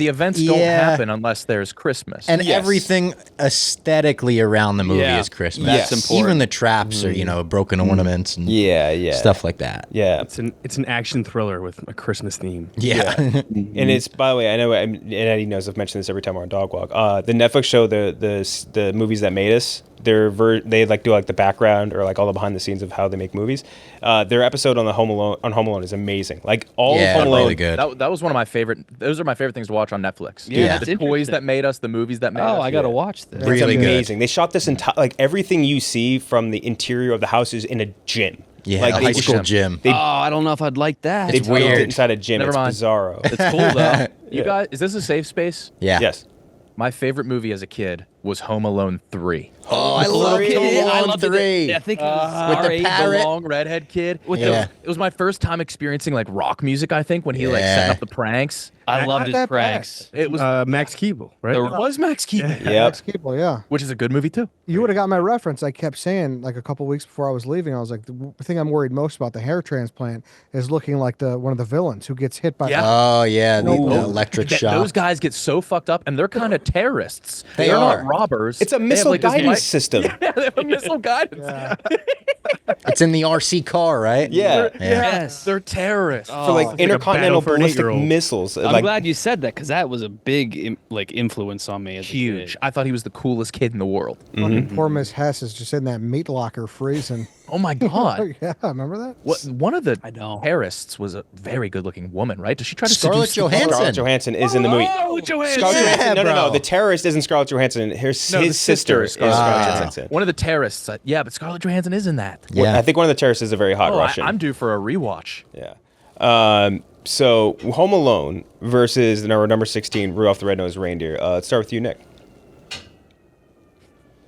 S5: events don't
S1: Yeah.
S5: happen unless there's Christmas.
S1: And
S4: Yes.
S1: everything aesthetically around the movie
S3: Yeah.
S1: is Christmas.
S4: That's
S3: important.
S1: Even the traps are, broken ornaments and
S4: yeah.
S1: stuff like that.
S4: Yeah.
S6: It's an action thriller with a Christmas theme.
S1: Yeah.
S4: And it's, by the way, I know, and Eddie knows I've mentioned this every time we're on Dog Walk. The Netflix show, the movies that made us, they like do like the background or like all the behind the scenes of how they make movies. Their episode on Home Alone is amazing. Like all
S1: Yeah,
S4: of Home Alone.
S1: really good.
S5: That was one of my favorite. Those are my favorite things to watch on Netflix.
S3: Yeah,
S5: the
S3: that's
S5: toys
S3: interesting.
S5: that made us, the movies that made us.
S3: Oh, I gotta watch this.
S4: It's
S1: Really good.
S4: amazing. They shot this entire, like everything you see from the interior of the house is in a gym.
S1: Yeah,
S4: like
S1: a high school gym.
S4: They,
S3: Oh, I don't know if I'd like that.
S4: they
S1: It's
S4: built
S1: weird.
S4: it inside a gym.
S5: Never
S4: It's
S5: mind.
S4: bizarro.
S5: It's cool though. You
S4: Yeah.
S5: guys, is this a safe space?
S1: Yeah.
S4: Yes.
S5: My favorite movie as a kid was Home Alone 3.
S1: Oh, I love
S4: Three.
S1: Home
S3: I
S1: Alone
S3: loved it.
S1: 3.
S3: I think it was
S1: With the
S3: R8.
S1: parrot.
S5: The long redhead kid.
S1: Yeah.
S5: It was my first time experiencing like rock music. I think when he like set
S1: Yeah.
S5: up the pranks.
S3: I loved
S2: Not
S3: his
S2: that
S3: pranks.
S5: It was
S6: Max Keeble, right?
S3: The-
S5: it was Max Keaton,
S4: Yep.
S2: Max Keeble, yeah.
S5: which is a good movie too.
S2: You would have got my reference. I kept saying like a couple weeks before I was leaving. I was like, the thing I'm worried most about the hair transplant is looking like one of the villains who gets hit by.
S5: Yeah.
S1: Oh, yeah. The
S2: Ooh.
S1: electric shock.
S5: Those guys get so fucked up, and they're kind of terrorists.
S1: They
S5: They're
S1: are.
S5: not robbers.
S4: It's a
S5: They have,
S4: missile
S5: like, this
S4: guidance
S5: light-
S4: system.
S5: Yeah, they have a missile guidance.
S2: Yeah.
S1: It's in the RC car, right?
S4: Yeah.
S3: Yes.
S5: They're terrorists.
S4: For like
S6: like a
S4: intercontinental
S6: battle for an
S4: ballistic
S6: 8-year-old.
S4: missiles.
S3: I'm
S4: like,
S3: glad you said that because that was a big influence on me as a
S5: Huge.
S3: kid.
S5: I thought he was the coolest kid in the world.
S2: Fucking Poor Miss Hess is just in that meat locker freezing.
S5: Oh my god.
S2: Yeah, remember that?
S5: What one of the
S3: I know.
S5: terrorists was a very good-looking woman, right? Does she try to
S1: Scarlett
S5: seduce the-
S1: Johansson.
S4: Scarlett Johansson is in the movie.
S5: Scarlett Johansson.
S4: Scarlett
S1: Yeah,
S4: Johansson. No.
S1: bro.
S4: The terrorist isn't Scarlett Johansson. His
S5: No, the
S4: sister is
S5: sister is
S4: Scarlett
S1: Scarlett
S4: Johansson.
S5: One of the terrorists. Yeah, but Scarlett Johansson is in that.
S1: Yeah.
S4: I think one of the terrorists is a very hot
S5: Oh,
S4: Russian.
S5: I'm due for a rewatch.
S4: Yeah. So Home Alone versus the number 16, Rudolph the Red-Nosed Reindeer. Let's start with you, Nick.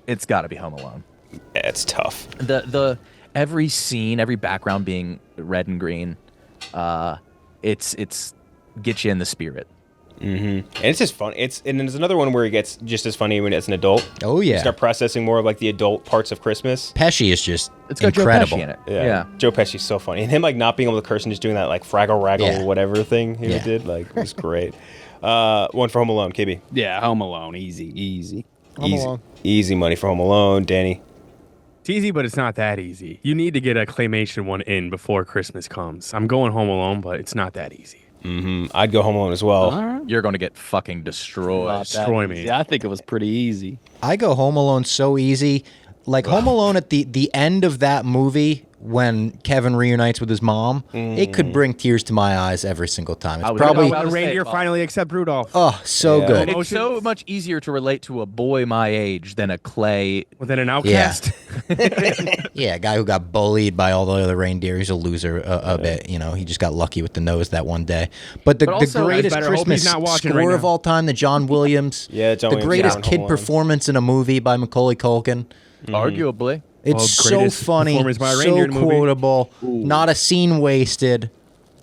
S5: It's got to be Home Alone.
S4: Yeah, it's tough.
S5: The every scene, every background being red and green, it's gets you in the spirit.
S4: And it's just fun. And there's another one where it gets just as funny when it's an adult.
S1: Oh,
S4: You
S1: yeah.
S4: start processing more of like the adult parts of Christmas.
S1: Pesci is just
S5: It's got
S1: incredible.
S5: Joe Pesci in it.
S4: Yeah. Joe Pesci's so funny. And him like not being able to curse and just doing that like Fraggle Raggle
S1: Yeah.
S4: whatever thing he
S1: Yeah.
S4: did. Like it was great. One for Home Alone, KB.
S3: Yeah, Home Alone, easy.
S2: Home
S4: Easy.
S2: Alone.
S4: Easy money for Home Alone. Danny.
S6: It's easy, but it's not that easy. You need to get a claymation one in before Christmas comes. I'm going Home Alone, but it's not that easy.
S4: I'd go Home Alone as well.
S3: All right.
S5: You're going to get fucking destroyed.
S3: Not that
S6: Destroy me.
S3: easy. I think it was pretty easy.
S1: I go Home Alone so easy. Like Home Alone at the end of that movie when Kevin reunites with his mom, it could bring tears to my eyes every single time. It's
S5: I was
S1: probably
S5: about
S6: The
S5: to say,
S6: reindeer finally accept Rudolph.
S1: oh so
S4: Yeah.
S1: good.
S5: It's so much easier to relate to a boy my age than a clay.
S6: Within an outcast.
S1: Yeah, a guy who got bullied by all the other reindeer. He's a loser a bit. He just got lucky with the nose that one day. But the
S5: also,
S1: greatest
S6: I better hope he's
S1: Christmas
S6: not watching
S1: score
S6: right
S1: of
S6: now.
S1: all time, the John Williams.
S4: Yeah, John
S1: the
S4: Williams,
S1: greatest
S4: yeah, Home
S1: kid
S4: Alone.
S1: performance in a movie by Macaulay Culkin.
S5: Arguably.
S1: It's so
S6: greatest
S1: funny,
S6: performance by a
S1: so
S6: reindeer in a movie.
S1: quotable, not a scene wasted.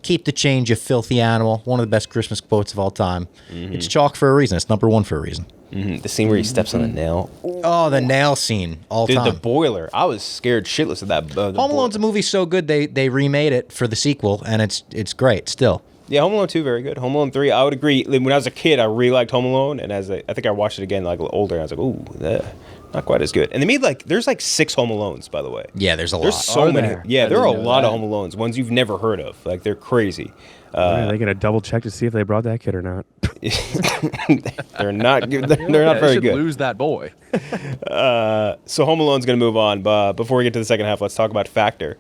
S1: Keep the change, you filthy animal. One of the best Christmas quotes of all time. It's chalk for a reason. It's number one for a reason.
S4: The scene where he steps on a nail.
S1: Oh, the nail scene, all
S4: Dude,
S1: time.
S4: the boiler. I was scared shitless of that.
S1: Home Alone's a movie so good they remade it for the sequel, and it's great still.
S4: Yeah, Home Alone 2, very good. Home Alone 3, I would agree. When I was a kid, I really liked Home Alone, and I think I watched it again like older, and I was like, ooh, not quite as good. And they made there's 6 Home Alones, by the way.
S1: Yeah, there's a
S4: There's
S1: lot.
S4: so many.
S3: there?
S4: Yeah,
S3: I
S4: there are a
S3: didn't know
S4: lot of
S3: that.
S4: Home Alones, ones you've never heard of. Like, they're crazy.
S6: Are they gonna double check to see if they brought that kid or not?
S4: They're not good. They're
S5: Yeah,
S4: not
S5: they
S4: very
S5: should
S4: good.
S5: lose that boy.
S4: So Home Alone's going to move on. But before we get to the second half, let's talk about Factor.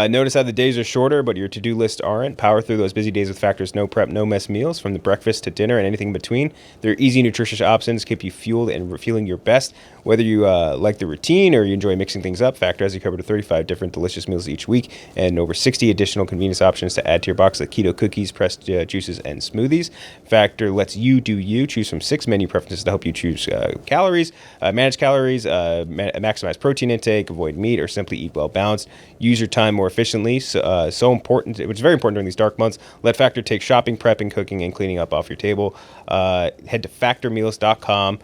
S4: Notice how the days are shorter, but your to-do lists aren't. Power through those busy days with Factor's no prep, no mess meals, from the breakfast to dinner and anything in between. Their easy, nutritious options keep you fueled and feeling your best. Whether you like the routine or you enjoy mixing things up, Factor has you covered with 35 different delicious meals each week and over 60 additional convenience options to add to your box, like keto cookies, pressed juices, and smoothies. Factor lets you do you. Choose from 6 menu preferences to help you choose calories, manage calories, maximize protein intake, avoid meat, or simply eat well balanced. Use your time more efficiently. So important, which is very important during these dark months. Let Factor take shopping, prepping, cooking, and cleaning up off your table. Head to factormeals.com.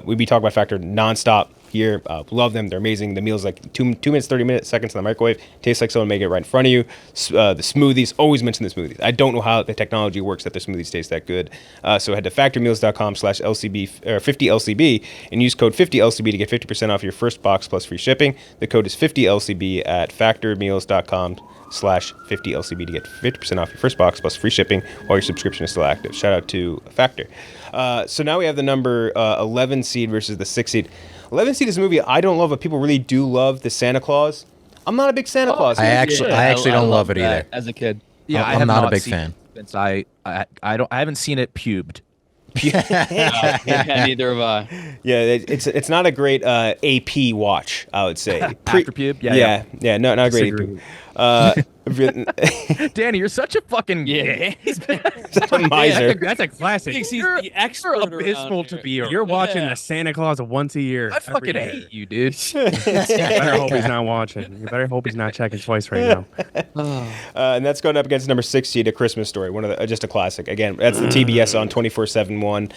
S4: We be talking about Factor nonstop here. Love them. They're amazing. The meal's like 2 minutes, 30 seconds in the microwave. Tastes like someone making it right in front of you. The smoothies, always mention the smoothies. I don't know how the technology works that their smoothies taste that good. So head to factormeals.com/LCB or 50LCB and use code 50LCB to get 50% off your first box plus free shipping. The code is 50LCB at factormeals.com/50LCB to get 50% off your first box plus free shipping while your subscription is still active. Shout out to Factor. So now we have the number 11 seed versus the 6 seed. 11 seed is a movie I don't love, but people really do love, the Santa Claus. I'm not a big Santa Claus.
S1: I actually don't love it either.
S3: As a kid.
S5: Yeah,
S1: I'm not a big fan.
S5: Since I haven't seen it pubed.
S3: Yeah, neither have I.
S4: Yeah, it's not a great AP watch, I would say.
S5: After pube?
S4: Yeah, not a great AP.
S5: Danny, you're such a fucking
S3: He's been
S4: a miser.
S6: That's a classic.
S3: He's
S6: You're
S3: the expert
S6: abysmal
S3: around
S6: to
S3: here.
S6: be. You're watching
S3: Yeah.
S6: the Santa Claus once a year.
S5: I fucking
S6: every year.
S5: hate you, dude.
S6: You better hope he's not watching. You better hope he's not checking twice right now.
S4: And that's going up against number 6 seed, A Christmas Story, one of the, just a classic. Again, that's the TBS on 24/7 one.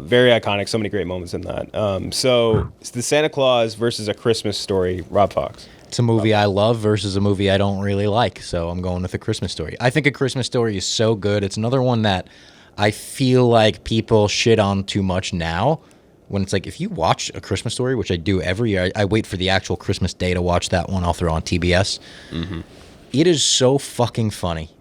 S4: Very iconic. So many great moments in that. So it's the Santa Claus versus A Christmas Story. Rob Fox.
S1: It's a movie I love versus a movie I don't really like, so I'm going with A Christmas Story. I think A Christmas Story is so good. It's another one that I feel like people shit on too much now. When it's like, if you watch A Christmas Story, which I do every year, I wait for the actual Christmas day to watch that one. I'll throw on TBS. Mm-hmm. It is so fucking funny.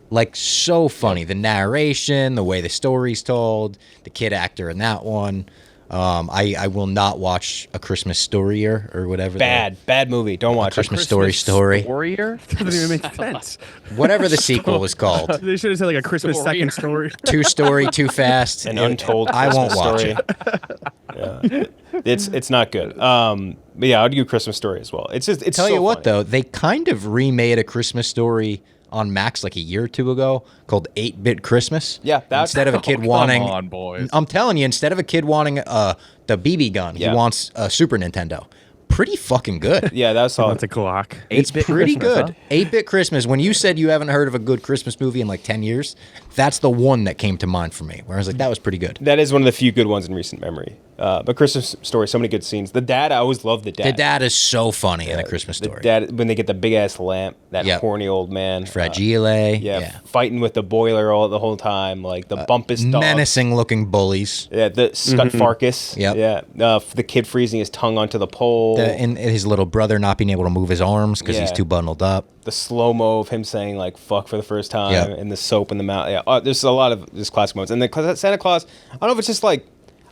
S1: Like, so funny. The narration, the way the story's told, the kid actor in that one. I will not watch A Christmas Story or whatever.
S4: Bad movie. Don't watch
S1: Christmas Story.
S5: Warrior?
S6: Doesn't even make sense.
S1: Whatever the sequel was called.
S6: They should have said like A Christmas
S3: Story.
S6: Second Story.
S1: Too story, too fast.
S4: An untold
S1: I won't
S4: Christmas
S1: watch
S4: story.
S1: it.
S4: Yeah. It's not good. But yeah, I'll do Christmas Story as well. It's
S1: Tell
S4: so
S1: you what,
S4: funny.
S1: though, they kind of remade A Christmas Story on Max like a year or two ago called 8-Bit Christmas.
S4: Yeah, that's
S1: instead of a kid wanting.
S5: Come on, boys.
S1: I'm telling you, instead of a kid wanting the BB gun,
S4: Yeah.
S1: he wants a Super Nintendo. Pretty fucking good.
S4: Yeah, that's all.
S6: That's a Glock.
S1: It's
S5: 8-Bit
S1: pretty
S5: Christmas,
S1: good.
S5: huh?
S1: 8-Bit Christmas. When you said you haven't heard of a good Christmas movie in like 10 years, that's the one that came to mind for me. Where I was like, that was pretty good.
S4: That is one of the few good ones in recent memory. But Christmas Story, so many good scenes. The dad, I always loved the dad.
S1: The dad is so funny in A Christmas
S4: The
S1: Story.
S4: dad, when they get the big ass lamp, that
S1: Yep.
S4: horny old man.
S1: Fragile.
S4: Yeah, fighting with the boiler the whole time, like the bumpus dog.
S1: Menacing looking bullies.
S4: Yeah, the Scott Farkas.
S1: Yep.
S4: Yeah, the kid freezing his tongue onto the pole.
S1: And his little brother not being able to move his arms because he's
S4: Yeah.
S1: too bundled up.
S4: The slow mo of him saying like "fuck" for the first time,
S1: Yeah.
S4: and the soap in the mouth. Yeah, there's a lot of just classic moments. And the Santa Claus, I don't know if it's just like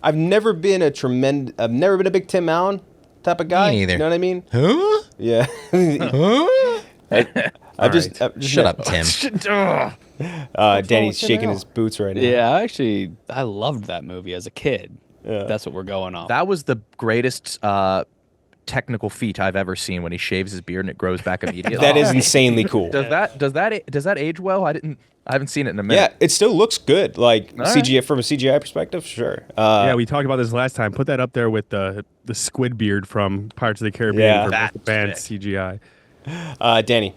S4: I've never been a big Tim Allen type of guy.
S1: neither.
S4: You know what I mean?
S1: Huh?
S4: Yeah.
S1: Huh?
S4: I'm just
S1: Shut up, Tim.
S4: Danny's shaking his boots right now.
S3: Yeah, I loved that movie as a kid.
S4: Yeah.
S3: That's what we're going off.
S5: That was the greatest technical feat I've ever seen when he shaves his beard and it grows back immediately.
S4: That is insanely cool.
S5: Does that age well? I haven't seen it in a minute.
S4: Yeah, it still looks good. Like
S5: All right.
S4: CGI from a CGI perspective, sure.
S6: Yeah, we talked about this last time. Put that up there with the squid beard from Pirates of the Caribbean
S4: Yeah.
S6: for
S5: That's
S6: bad
S5: sick.
S6: CGI.
S4: Danny.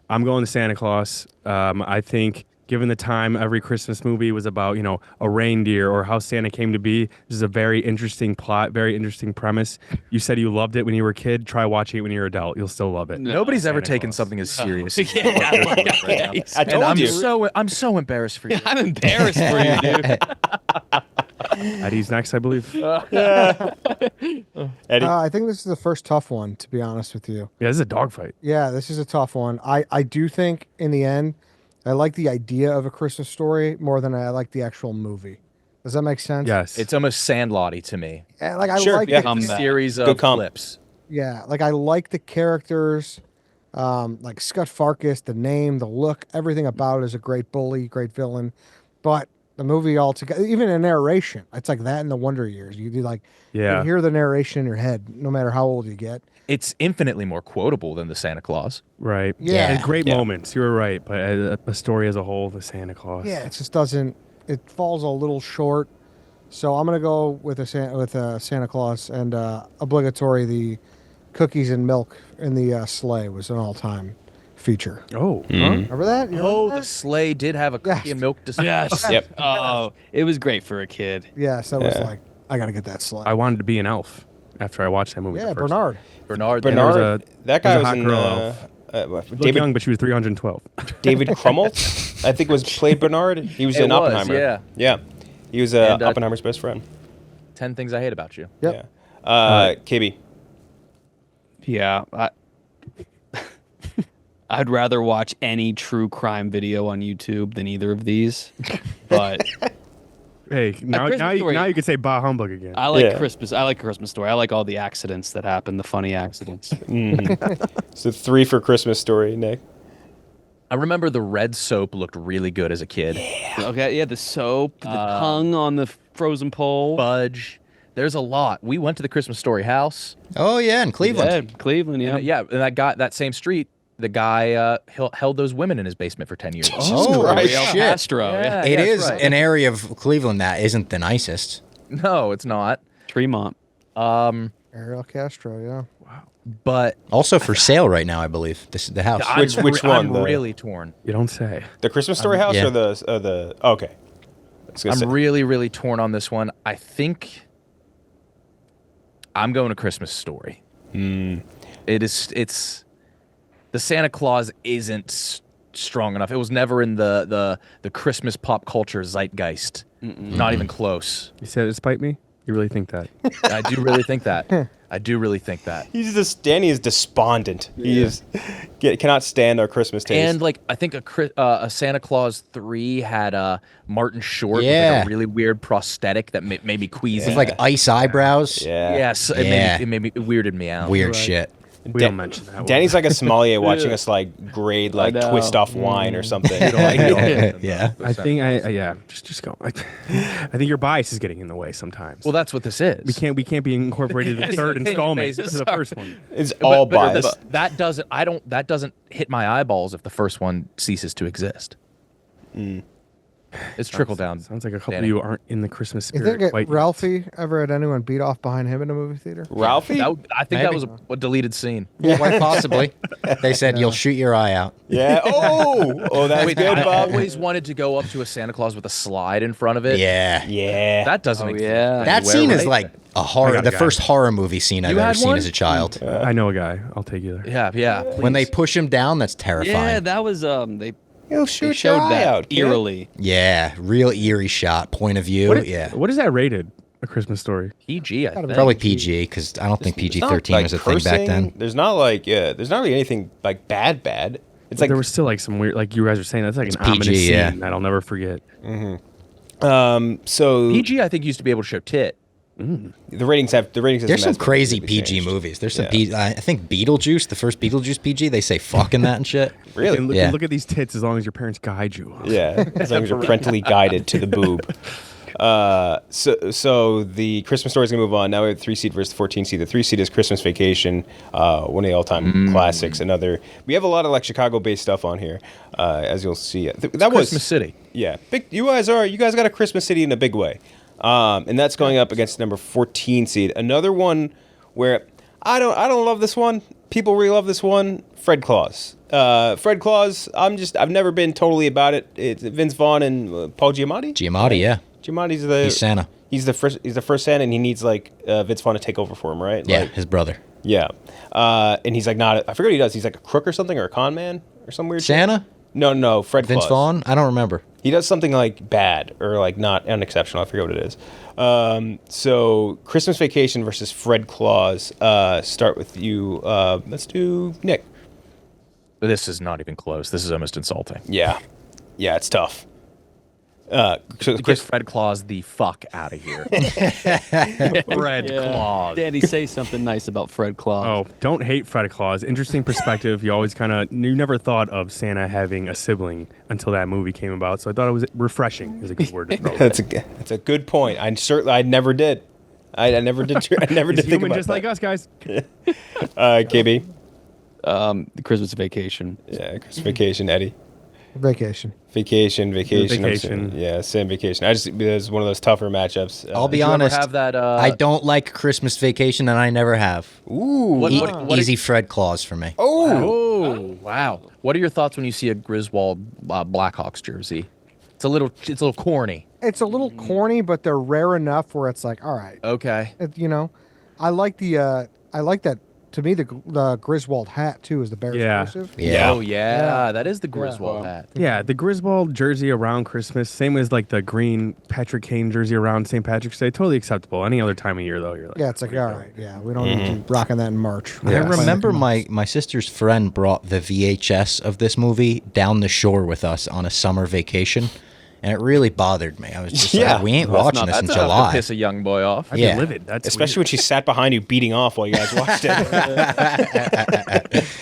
S6: I'm going to Santa Claus. I think given the time every Christmas movie was about, a reindeer or how Santa came to be, this is a very interesting plot, very interesting premise. You said you loved it when you were a kid. Try watching it when you're an adult. You'll still love it.
S5: Nobody's ever
S6: Santa
S5: taken
S6: Claus.
S5: something as serious.
S3: Yeah.
S4: I
S5: And
S4: told you.
S5: I'm so embarrassed for you.
S3: I'm embarrassed for you, dude.
S6: Eddie's next, I believe.
S4: Eddie.
S2: I think this is the first tough one, to be honest with you.
S6: Yeah, this is a dogfight.
S2: Yeah, this is a tough one. I do think in the end, I like the idea of A Christmas Story more than I like the actual movie. Does that make sense?
S6: Yes.
S5: It's almost Sandlotty to me.
S2: Like I
S4: Sure,
S2: like
S4: yeah.
S2: the,
S5: A series
S4: Good
S5: of
S4: comp.
S5: clips.
S2: yeah, like I like the characters. Like Scott Farkus, the name, the look, everything about it is a great bully, great villain. But the movie altogether, even the narration, it's like that in the Wonder Years. You do like, you
S6: Yeah.
S2: can hear the narration in your head, no matter how old you get.
S5: It's infinitely more quotable than the Santa Claus.
S6: Right.
S2: Yeah.
S6: And great
S4: Yeah.
S6: moments. You were right. But a story as a whole, the Santa Claus.
S2: Yeah, it just doesn't. It falls a little short. So I'm gonna go with Santa Claus and obligatory the cookies and milk in the sleigh was an all-time feature.
S6: Oh.
S2: Remember that? You
S5: Oh,
S2: remember
S5: the
S2: that?
S5: sleigh did have a cookie
S2: Yes.
S5: and milk design.
S3: Yes.
S4: Yep.
S3: Oh, it was great for a kid.
S2: Yes, that was
S4: Yeah.
S2: like I gotta get that sleigh.
S6: I wanted to be an elf after I watched that movie.
S2: Yeah,
S6: the first
S2: Bernard.
S5: Bernard.
S6: there was
S4: Bernard,
S6: a-
S4: that
S6: there
S4: guy
S6: was a
S4: was
S6: hot
S4: in
S6: girl elf. She looked young, but she was 312.
S4: David Krumholtz, I think, was played Bernard. He was
S5: It
S4: in
S5: was,
S4: Oppenheimer.
S5: yeah.
S4: Yeah. He was
S5: And,
S4: Oppenheimer's best friend.
S5: 10 Things I Hate About You.
S2: Yep.
S4: Yeah. KB.
S3: Yeah. I'd rather watch any true crime video on YouTube than either of these. But
S6: Hey, now
S3: Christmas Story-
S6: you can say bah humbug again.
S3: I like
S4: Yeah.
S3: Christmas. I like Christmas Story. I like all the accidents that happen, the funny accidents.
S4: So 3 for Christmas Story, Nick.
S5: I remember the red soap looked really good as a kid.
S3: Okay, yeah, the soap, the tongue on the frozen pole.
S5: Fudge. There's a lot. We went to the Christmas Story house.
S1: Oh yeah, in Cleveland.
S3: Yeah, Cleveland, yeah.
S5: Yeah, and that same street, the guy held those women in his basement for 10 years.
S1: Oh,
S4: Christ.
S3: Real
S1: shit.
S3: Castro.
S5: Yeah.
S1: It
S5: that's
S1: is
S5: right.
S1: an area of Cleveland that isn't the nicest.
S5: No, it's not.
S3: Tremont.
S2: Ariel Castro, yeah.
S5: But
S1: Also for sale right now, I believe. This is the house.
S4: Which one,
S5: I'm
S4: the-
S5: really torn.
S6: You don't say.
S4: The Christmas Story house
S1: yeah.
S4: or the okay. I was gonna
S5: I'm
S4: say-
S5: really, really torn on this one. I think I'm going to Christmas Story. It's the Santa Claus isn't strong enough. It was never in the Christmas pop culture zeitgeist. Not even close.
S6: You said it despite me? You really think that?
S5: I do really think that. I do really think that.
S4: Danny is despondent. He is cannot stand our Christmas taste.
S5: And like I think a Santa Claus 3 had Martin Short with
S1: Yeah.
S5: like a really weird prosthetic that made me queasy.
S1: With like ice eyebrows.
S4: yeah.
S5: Yes, it
S1: Yeah.
S5: it weirded me out.
S1: Weird shit.
S6: We don't mention that.
S4: Danny's like a sommelier watching us like grade like
S3: know.
S4: twist off wine or something.
S1: Yeah.
S6: I think yeah, just go. I think your bias is getting in the way sometimes.
S5: Well, that's what this is.
S6: we can't be incorporated in the third installment to the first one.
S4: It's all
S5: But
S4: biased.
S5: that doesn't hit my eyeballs if the first one ceases to exist. It's trickle down.
S6: Sounds like a couple
S5: Danny.
S6: of you aren't in the Christmas
S2: You
S6: spirit
S2: think
S6: quite yet.
S2: Ralphie ever had anyone beat off behind him in a movie theater?
S4: Ralphie?
S5: I think that
S1: Maybe.
S5: was a deleted scene.
S1: Quite possibly. They said you'll shoot your eye out.
S4: Yeah. Oh, that's
S5: Wait,
S4: good,
S5: I
S4: Bob.
S5: always wanted to go up to a Santa Claus with a slide in front of it.
S1: Yeah.
S4: Yeah.
S5: That doesn't
S3: Oh,
S5: exist.
S3: yeah.
S1: That
S5: anywhere,
S1: scene is
S5: right?
S1: like a horror,
S6: got a
S1: the
S6: guy.
S1: first horror movie scene I've
S5: You
S1: ever
S5: had
S1: seen
S5: one?
S1: as a child.
S6: I know a guy. I'll take you there.
S5: Yeah.
S1: When they push him down, that's terrifying.
S3: Yeah, that was they
S4: He'll
S3: they
S4: shoot your
S3: showed
S4: eye
S3: that
S4: out, kid.
S3: eerily.
S1: Yeah, real eerie shot, point of view.
S6: What is that rated? A Christmas Story.
S5: PG, I think.
S1: Probably PG because I don't think PG
S4: It's not,
S1: 13
S4: like,
S1: was a thing back
S4: cursing.
S1: then.
S4: There's not really anything like bad. It's like
S6: There was still like some weird, like you guys were saying, that's like an
S1: PG,
S6: ominous scene
S1: yeah.
S6: that I'll never forget.
S4: so
S5: PG, I think, used to be able to show tit.
S4: the ratings have
S1: There's some
S4: system
S1: crazy
S4: has
S1: PG
S4: changed.
S1: movies. There's some
S4: Yeah.
S1: I think Beetlejuice, the first Beetlejuice PG, they say fuck in that and shit.
S4: Really?
S6: And look,
S1: Yeah.
S6: look at these tits as long as your parents guide you.
S4: Yeah, as long as you're parentally guided to the boob. So the Christmas Story is gonna move on. Now we have the 3-seed versus the 14-seed. The 3-seed is Christmas Vacation, one of the all-time classics. We have a lot of like Chicago-based stuff on here, as you'll see. That was
S5: Christmas City.
S4: Yeah, you guys got a Christmas City in a big way, and that's going up against number 14 seed. Another one where I don't love this one. People really love this one. Fred Claus. Fred Claus. I've never been totally about it. It's Vince Vaughn and Paul Giamatti.
S1: Giamatti, yeah.
S4: Giamatti's
S1: He's Santa.
S4: He's the first Santa, and he needs like Vince Vaughn to take over for him, right?
S1: Yeah,
S4: Like,
S1: his brother.
S4: yeah. And he's like I forget what he does. He's like a crook or something, or a con man or some weird shit.
S1: Santa?
S4: No, Fred
S1: Vince
S4: Claus.
S1: Vaughn? I don't remember.
S4: He does something like bad or like not unexceptional. I forget what it is. So Christmas Vacation versus Fred Claus. Start with you. Let's do Nick.
S5: This is not even close. This is almost insulting.
S4: Yeah, it's tough.
S5: Get Fred Claus the fuck out of here. Fred Claus.
S3: Danny, say something nice about Fred Claus.
S6: Oh, don't hate Fred Claus. Interesting perspective. You always you never thought of Santa having a sibling until that movie came about. So I thought it was refreshing. Is a good word to throw.
S4: That's a good point. I never did. I never did. I never
S6: He's
S4: did think
S6: human
S4: about
S6: just
S4: that.
S6: like us, guys.
S4: KB.
S3: The Christmas Vacation.
S4: Yeah, Christmas Vacation. Eddie.
S2: Vacation.
S4: Vacation.
S6: Vacation.
S4: Yeah, same Vacation. It was one of those tougher matchups.
S1: I'll be
S5: Did you ever
S1: honest.
S5: have that,
S1: I don't like Christmas Vacation, and I never have.
S4: Ooh.
S1: Easy Fred Claus for me.
S5: Oh, wow. What are your thoughts when you see a Griswold Blackhawks jersey? It's a little corny.
S2: It's a little corny, but they're rare enough where it's like, all right,
S5: Okay.
S2: I like that. To me, the Griswold hat too is the Bears
S6: Yeah.
S2: exclusive.
S1: Yeah.
S5: Oh yeah, that is the Griswold hat.
S6: Yeah, the Griswold jersey around Christmas, same as like the green Patrick Kane jersey around St. Patrick's Day, totally acceptable. Any other time of year though, you're like,
S2: Yeah, it's like, all right, yeah, we don't need to be rocking that in March.
S1: I remember my sister's friend brought the VHS of this movie down the shore with us on a summer vacation, and it really bothered me. I was just like, we ain't watching this in
S5: That's enough to
S1: July.
S5: piss a young boy off.
S6: I'd
S1: Yeah.
S6: be livid. That's
S4: Especially when she sat behind you beating off while you guys watched it.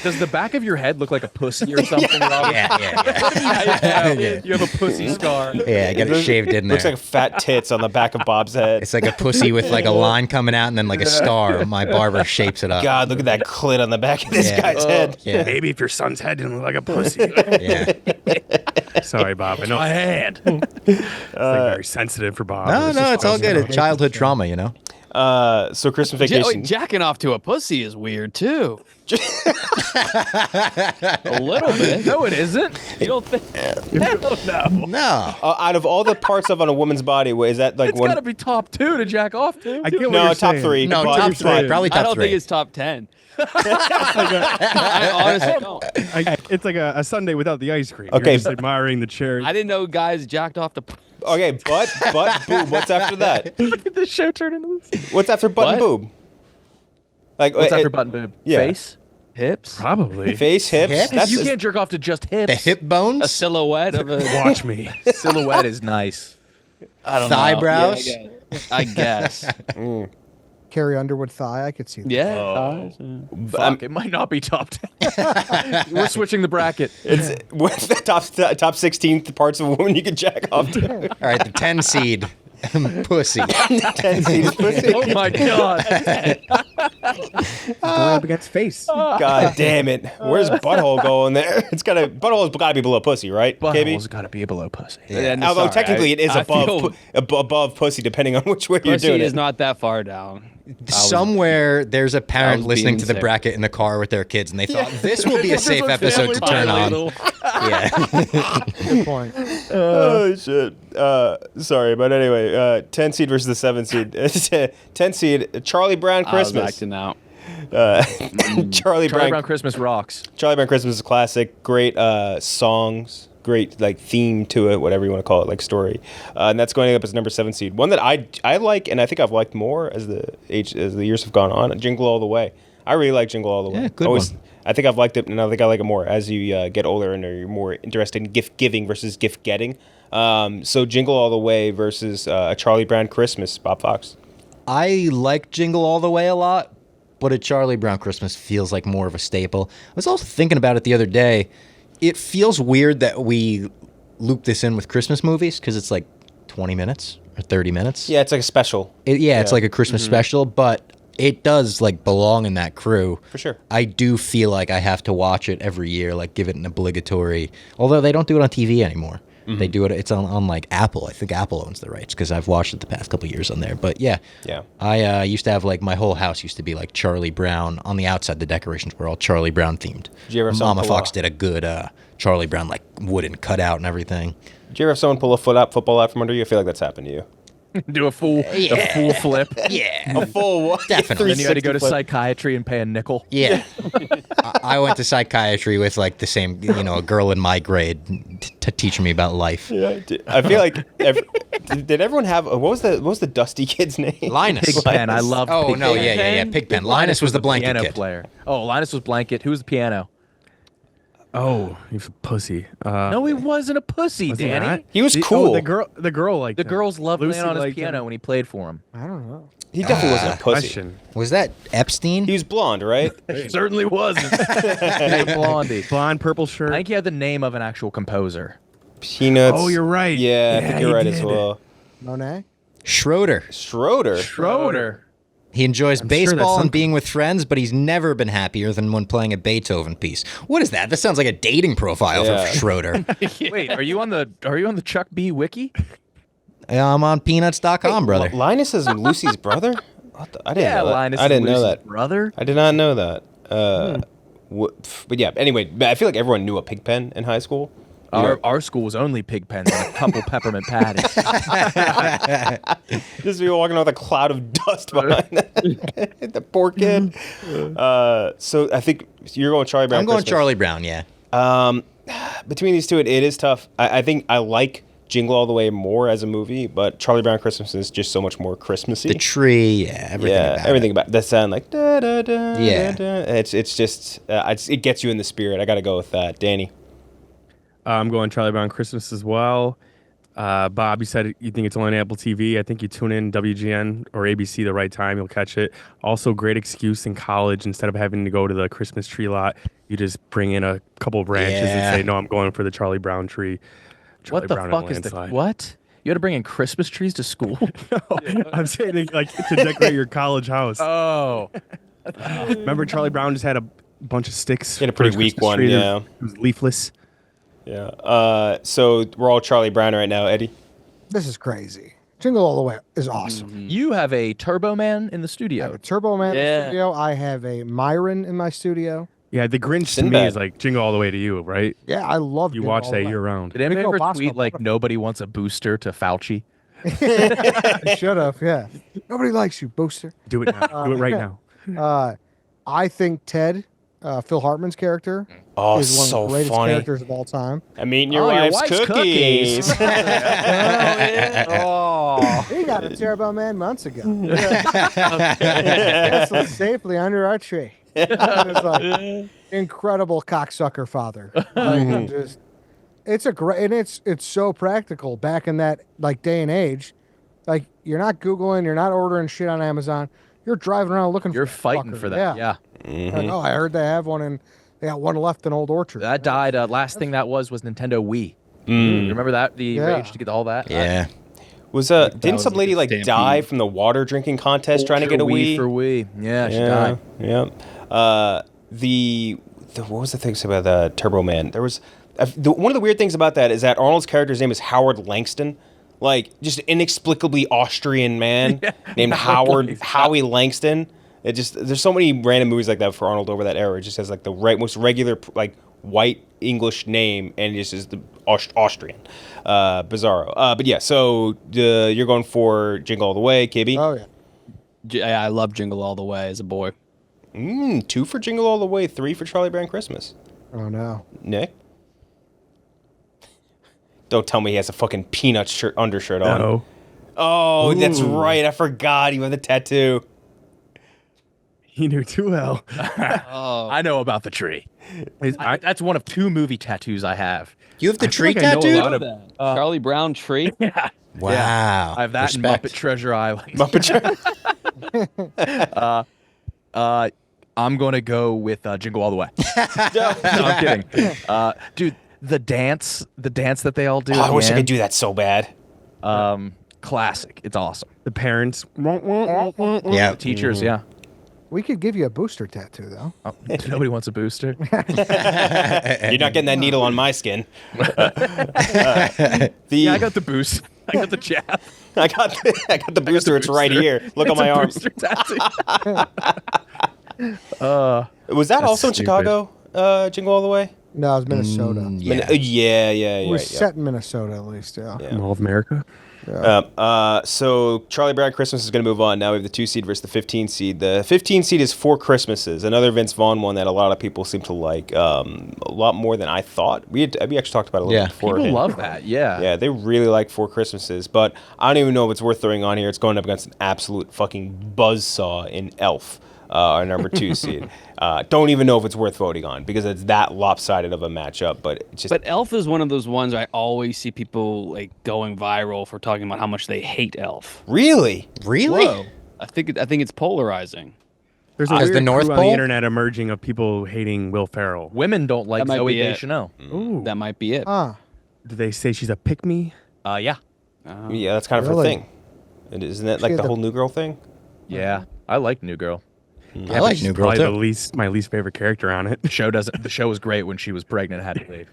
S5: Does the back of your head look like a pussy or something? Rob?
S1: Yeah.
S5: You have a pussy scar.
S1: Yeah, I got it shaved in there.
S4: Looks like fat tits on the back of Bob's head.
S1: It's like a pussy with like a line coming out and then like a star. My barber shapes it up.
S4: God, look at that clit on the back of this
S1: Yeah.
S4: guy's head.
S1: Yeah.
S6: maybe if your son's head didn't look like a pussy.
S1: Yeah.
S6: Sorry, Bob. I know
S5: My hand.
S6: it's like very sensitive for Bob.
S1: No,
S6: It's
S1: no,
S6: just
S1: it's all good.
S6: awesome.
S1: It's childhood trauma, you know?
S4: So Christmas Vacation.
S3: Jacking off to a pussy is weird too. A little bit.
S5: No, it isn't.
S3: You don't think?
S1: No.
S4: Out of all the parts of on a woman's body, is that like
S5: It's
S4: one?
S5: got to be top 2 to jack off to.
S6: I get what
S4: No,
S6: you're
S4: top
S6: saying.
S4: three.
S1: No,
S4: But-
S1: top three. Probably
S3: I
S1: top
S3: don't
S1: three.
S3: think it's top 10. I honestly don't.
S6: It's like a Sunday without the ice cream.
S4: Okay.
S6: You're just admiring the cherry.
S3: I didn't know guys jacked off to.
S4: Okay, butt, boob. What's after that?
S5: This show turned into this.
S4: What's after butt and
S3: What?
S4: boob? Like
S5: What's after button boob?
S4: yeah.
S5: Face?
S3: Hips.
S6: Probably.
S4: face, hips.
S1: Hips?
S4: That's
S5: You can't jerk off to just hips.
S1: The hip
S3: A
S1: bones?
S3: silhouette of a.
S6: Watch me.
S5: Silhouette is nice.
S3: I don't
S1: Thigh
S3: know.
S1: brows?
S3: Yeah, I guess.
S2: Carrie Underwood thigh, I could see that.
S3: Yeah.
S5: Oh.
S3: thighs,
S5: Fuck, it might not be top 10. We're switching the bracket.
S4: It's what's the top 16 parts of a woman you can jack off to?
S1: All right, the 10 seed. Pussy.
S4: 10 seed pussy.
S5: Oh my god.
S6: Going up against face.
S4: God damn it! Where's butthole going there? Butthole's gotta be below pussy, right?
S5: Butthole's
S4: KB?
S5: got to be below pussy.
S3: And
S4: Although
S3: sorry,
S4: technically it is
S3: I
S4: above
S3: feel
S4: above pussy, depending on which way you're
S3: pussy
S4: doing
S3: is
S4: it.
S3: not that far down.
S1: Somewhere there's a parent
S3: was
S1: listening
S3: being
S1: to the
S3: sick.
S1: bracket in the car with their kids, and they thought this will be a safe episode to turn on. Yeah.
S2: Good point.
S4: Oh shit! Sorry, but anyway, 10 seed versus the 7 seed. 10 seed, Charlie Brown
S3: I was
S4: Christmas.
S3: acting out.
S4: Charlie
S5: Charlie
S4: Brown.
S5: Brown Christmas rocks.
S4: Charlie Brown Christmas is a classic. Great songs. Great like theme to it, whatever you want to call it, like story. And that's going up as number 7 seed. One that I like, and I think I've liked more as the years have gone on. Jingle All the Way. I really like Jingle All the Way.
S1: Yeah, good one.
S4: I think I've liked it, and I think I like it more as you get older and you're more interested in gift giving versus gift getting. So Jingle All the Way versus a Charlie Brown Christmas. Bob Fox.
S1: I like Jingle All the Way a lot, but a Charlie Brown Christmas feels like more of a staple. I was also thinking about it the other day. It feels weird that we loop this in with Christmas movies because it's like 20 minutes or 30 minutes.
S4: Yeah, it's like a special.
S1: It's like a Christmas special, but it does like belong in that crew.
S4: For sure.
S1: I do feel like I have to watch it every year, like give it an obligatory. Although they don't do it on TV anymore. They do it. It's on like Apple. I think Apple owns the rights because I've watched it the past couple of years on there. But yeah, I used to have like my whole house used to be like Charlie Brown. On the outside, the decorations were all Charlie Brown themed.
S4: Did you ever have
S1: Mama
S4: someone pull
S1: Fox did a good Charlie Brown like wooden cutout and everything.
S4: Did you ever have someone pull a football out from under you? I feel like that's happened to you.
S5: Do a full flip.
S1: Yeah,
S4: A full
S1: Definitely.
S5: Then you had to go to
S4: 360 flip.
S5: psychiatry and pay a nickel.
S1: yeah. I went to psychiatry with like the same, a girl in my grade to teach me about life.
S4: Yeah, I feel like did everyone have what was the Dusty kid's name?
S1: Linus.
S5: Pigpen. I love
S1: Oh
S5: Pigpen.
S1: no, yeah, Pigpen. Linus was the blanket
S5: piano
S1: kid.
S5: player. Oh, Linus was blanket. Who was the piano?
S6: Oh, he's a pussy.
S5: No, he wasn't a pussy,
S6: was he
S5: Danny.
S6: not?
S4: He was
S6: Oh,
S4: cool.
S6: the girl liked
S5: The
S6: him.
S5: girls loved
S6: Lucy
S5: laying on his
S6: liked him.
S5: piano when he played for him.
S2: I don't know.
S4: He definitely wasn't a pussy.
S6: Question.
S1: Was that Epstein?
S4: He was blonde, right?
S5: Certainly wasn't. Hey, Blondie.
S6: Blonde, purple
S5: I
S6: shirt.
S5: think he had the name of an actual composer.
S4: Peanuts.
S6: Oh, you're right.
S4: Yeah, I think
S6: Yeah,
S4: you're right
S6: he
S4: as
S6: did.
S4: well.
S2: Monet?
S1: Schroeder.
S4: Schroeder.
S1: He enjoys
S6: sure
S1: baseball
S6: that's
S1: and
S6: some-
S1: being with friends, but he's never been happier than when playing a Beethoven piece. What is that? That sounds like a dating profile
S4: Yeah.
S1: for Schroeder.
S5: Wait, are you on the Chuck B wiki?
S1: I'm on peanuts.com, brother.
S4: Linus is Lucy's brother? What the? I didn't know that.
S5: Linus
S4: I didn't
S5: and
S4: know
S5: Lucy's
S4: that.
S5: brother.
S4: I did not know that. But yeah, anyway, I feel like everyone knew a pig pen in high school. You know,
S5: Our school was only pig pens and a couple peppermint patties.
S4: just be walking around with a cloud of dust behind the poor kid. So I think you're going Charlie Brown.
S1: I'm going
S4: Christmas.
S1: Charlie Brown, yeah.
S4: Between these two, it is tough. I think I like Jingle All the Way more as a movie, but Charlie Brown Christmas is just so much more Christmassy.
S1: The tree, yeah,
S4: Everything about that sound like da da da.
S1: Yeah.
S4: da, da. It's just it gets you in the spirit. I got to go with that, Danny.
S6: I'm going Charlie Brown Christmas as well. Bob, you said you think it's only on Apple TV. I think you tune in WGN or ABC the right time, you'll catch it. Also, great excuse in college. Instead of having to go to the Christmas tree lot, you just bring in a couple branches
S1: Yeah.
S6: and say, "No, I'm going for the Charlie Brown tree." Charlie
S5: What the
S6: Brown
S5: fuck
S6: and
S5: is the
S6: landslide.
S5: what? You had to bring in Christmas trees to school?
S6: I'm saying like to decorate your college house.
S5: Oh,
S6: Remember, Charlie Brown just had a bunch of sticks.
S4: He had a
S6: for
S4: pretty
S6: his
S4: weak
S6: Christmas
S4: one,
S6: tree.
S4: yeah.
S6: It was leafless.
S4: Yeah. So we're all Charlie Brown right now, Eddie.
S2: This is crazy. Jingle All the Way is awesome.
S5: you have a Turbo Man in the
S2: I have
S5: studio.
S2: a Turbo Man in
S3: Yeah.
S2: the studio. I have a Myron in my studio.
S6: Yeah, the Grinch to me
S4: Sinbad.
S6: is like Jingle All the Way to you, right?
S2: Yeah, I love
S6: You
S2: Jingle
S6: watch
S2: All
S6: that
S2: the Way.
S6: year round.
S5: Did anybody
S2: Nico
S5: ever
S2: Bosco,
S5: tweet like
S2: what a-
S5: nobody wants a booster to Fauci?
S2: I should have, yeah. Nobody likes you, Booster.
S6: Do it now. Do it right now.
S2: I think Ted, Phil Hartman's character,
S4: Oh,
S2: is one
S4: so
S2: of the greatest
S4: funny.
S2: characters of all time.
S4: I'm eating your
S5: Oh, your
S4: wife's
S5: wife's
S4: cookies.
S5: Oh,
S2: He got a Turbo Man months ago. Nestled safely under our tree. It's like incredible cocksucker father. Like, it's a great, and it's so practical back in that like day and age. Like you're not Googling, you're not ordering shit on Amazon. You're driving around looking.
S5: you're
S2: for that
S5: fighting
S2: fucker.
S5: for that. Yeah.
S2: Like, oh, I heard they have one, and they got one left in Old Orchard.
S5: That died. Last thing that was Nintendo Wii. You remember that? The
S2: Yeah.
S5: rage to get all that.
S1: Yeah.
S4: Was didn't
S3: was
S4: some
S3: like
S4: lady
S3: a
S4: like
S3: stampede.
S4: die from the water drinking contest trying to get a Wii?
S5: for Wii. Yeah, she died.
S4: Yeah. The what was the thing about the Turbo Man? There was one of the weird things about that is that Arnold's character's name is Howard Langston, like just an inexplicably Austrian man named
S5: Howard
S4: Howie Langston. It just there's so many random movies like that for Arnold over that era. It just has like the most regular like white English name and it just is the Austrian. Bizarro. But yeah, so you're going for Jingle All the Way, KB.
S2: Oh yeah.
S3: Yeah, I love Jingle All the Way as a boy.
S4: 2 for Jingle All the Way, 3 for Charlie Brown Christmas.
S2: Oh no.
S4: Nick? Don't tell me he has a fucking peanut undershirt on.
S6: No.
S4: Oh, that's
S6: Ooh.
S4: right. I forgot he had the tattoo.
S6: He knew too well.
S3: Oh,
S5: I know about the tree. That's one of 2 movie tattoos I have.
S1: You have the
S6: I feel
S1: tree
S6: like I know a
S1: tattoo?
S6: lot of-
S3: Charlie Brown tree.
S5: Yeah.
S1: Wow.
S5: I have that
S1: Respect.
S5: in Muppet Treasure Island.
S4: Muppet
S5: I'm going to go with Jingle All the Way. No, I'm kidding. Dude, the dance that they all do.
S4: Oh,
S5: at
S4: I
S5: the
S4: wish I could
S5: end,
S4: do that so bad.
S5: Classic. It's awesome.
S6: The parents.
S1: Yeah.
S5: Teachers, yeah.
S2: We could give you a booster tattoo though.
S5: Oh, nobody wants a booster.
S4: You're not getting that needle on my skin.
S5: Yeah, I got the boost. I got the jab.
S4: I got the booster. It's right here. Look on
S5: It's
S4: my
S5: a
S4: arm.
S5: booster tattoo.
S4: Was that also in
S6: stupid.
S4: Chicago? Jingle All the Way?
S2: No, it's Minnesota.
S1: Yeah.
S4: Yeah.
S2: We're
S4: right,
S2: set in Minnesota at least. Yeah.
S4: Yeah.
S6: Mall of America.
S4: So Charlie Brown Christmas is going to move on. Now we have the 2 seed versus the 15 seed. The 15 seed is 4 Christmases, another Vince Vaughn one that a lot of people seem to like, a lot more than I thought. We actually talked about it a little
S1: Yeah.
S4: bit before.
S5: People love that. Yeah.
S4: Yeah, they really like 4 Christmases, but I don't even know if it's worth throwing on here. It's going up against an absolute fucking buzzsaw in Elf. our number 2 seed. Don't even know if it's worth voting on because it's that lopsided of a matchup. But it's just.
S3: But Elf is one of those ones I always see people like going viral for talking about how much they hate Elf.
S4: Really?
S1: Really?
S3: Whoa. I think it's polarizing.
S6: There's a
S1: As
S6: weird
S1: the North
S6: crew on the
S1: Pole?
S6: internet emerging of people hating Will Ferrell.
S5: Women don't like
S3: That might
S5: Zoe
S3: be it.
S5: Deschanel.
S6: Ooh.
S3: That might be it.
S6: Do they say she's a pick-me?
S5: Yeah.
S4: Yeah, that's kind of her
S2: Really?
S4: thing. Isn't that like
S2: had
S4: the
S2: the-
S4: whole New Girl thing?
S5: Yeah. I like New Girl.
S1: I like
S6: She's
S1: New Girl
S6: probably
S1: too.
S6: my least favorite character on it.
S5: The show was great when she was pregnant and had to leave.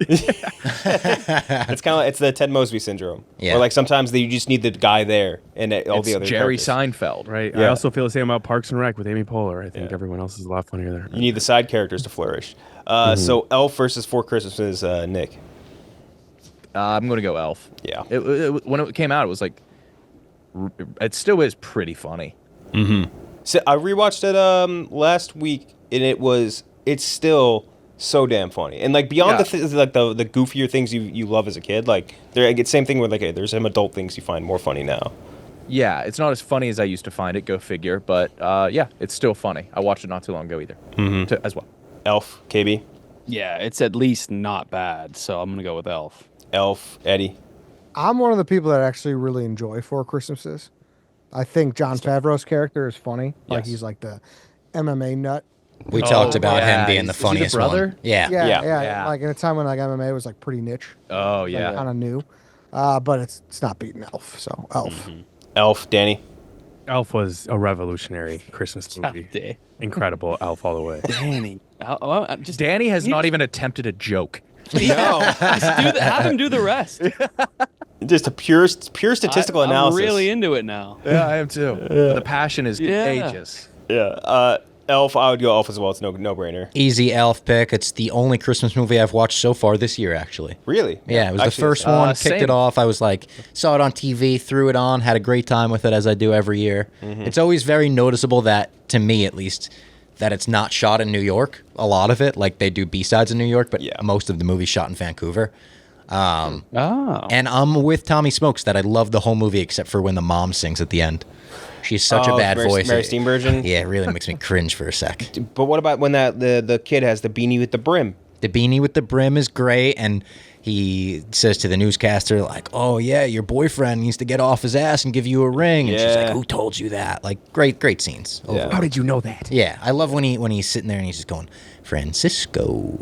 S4: It's kind of it's the Ted Mosby syndrome.
S1: Yeah.
S4: Or like sometimes you just need the guy there and all the
S5: It's
S4: other
S5: Jerry
S4: characters.
S5: Seinfeld.
S6: Right.
S4: Yeah.
S6: I also feel the same about Parks and Rec with Amy Poehler. I think everyone else is a lot funnier there.
S4: You need the side characters to flourish. So Elf versus Four Christmases, Nick.
S5: I'm going to go Elf.
S4: Yeah.
S5: When it came out, it was like, it still is pretty funny.
S4: So I rewatched it last week, and it's still so damn funny. And like beyond the goofier things you love as a kid, like same thing with like there's some adult things you find more funny now.
S5: Yeah, it's not as funny as I used to find it, go figure. But yeah, it's still funny. I watched it not too long ago either, as well.
S4: Elf, KB,
S3: Yeah, it's at least not bad, so I'm gonna go with Elf.
S4: Elf, Eddie.
S2: I'm one of the people that actually really enjoy Four Christmases. I think John Favreau's character is funny. Like
S4: Yes.
S2: he's like the MMA nut.
S1: We talked about
S5: yeah.
S1: him being the
S5: Is he the
S1: funniest
S5: brother?
S1: one. Yeah.
S2: Yeah.
S5: Yeah.
S2: Like in a time when like MMA was like pretty niche,
S5: Oh, yeah.
S2: kind of new. But it's not beating Elf. So Elf.
S4: Elf, Danny.
S6: Elf was a revolutionary Christmas movie. Incredible. Elf all the way.
S3: Danny. Just
S5: Danny has not even attempted a joke.
S3: have him do the rest.
S4: Just a pure statistical analysis.
S3: I'm really into it now.
S5: Yeah, I am too. The passion is
S3: Yeah.
S5: contagious.
S4: Yeah. Elf, I would go Elf as well. It's no brainer.
S1: Easy Elf pick. It's the only Christmas movie I've watched so far this year, actually.
S4: Really?
S1: Yeah, it was the
S4: Actually,
S1: first one. Kicked
S5: same.
S1: it off. I was like, saw it on TV, threw it on, had a great time with it as I do every year. It's always very noticeable that, to me at least, that it's not shot in New York. A lot of it, like they do B-sides in New York, but most of the movie's shot in Vancouver.
S3: Oh.
S1: And I'm with Tommy Smokes that I love the whole movie except for when the mom sings at the end. She's such a bad voice.
S4: Mary Steenburgen.
S1: Yeah, it really makes me cringe for a sec.
S4: But what about when the kid has the beanie with the brim?
S1: The beanie with the brim is great, and he says to the newscaster, like, oh, yeah, your boyfriend needs to get off his ass and give you a ring. And she's
S4: Yeah.
S1: like, who told you that? Like, great scenes.
S4: Yeah.
S6: How did you know that?
S1: Yeah, I love when he's sitting there and he's just going, Francisco.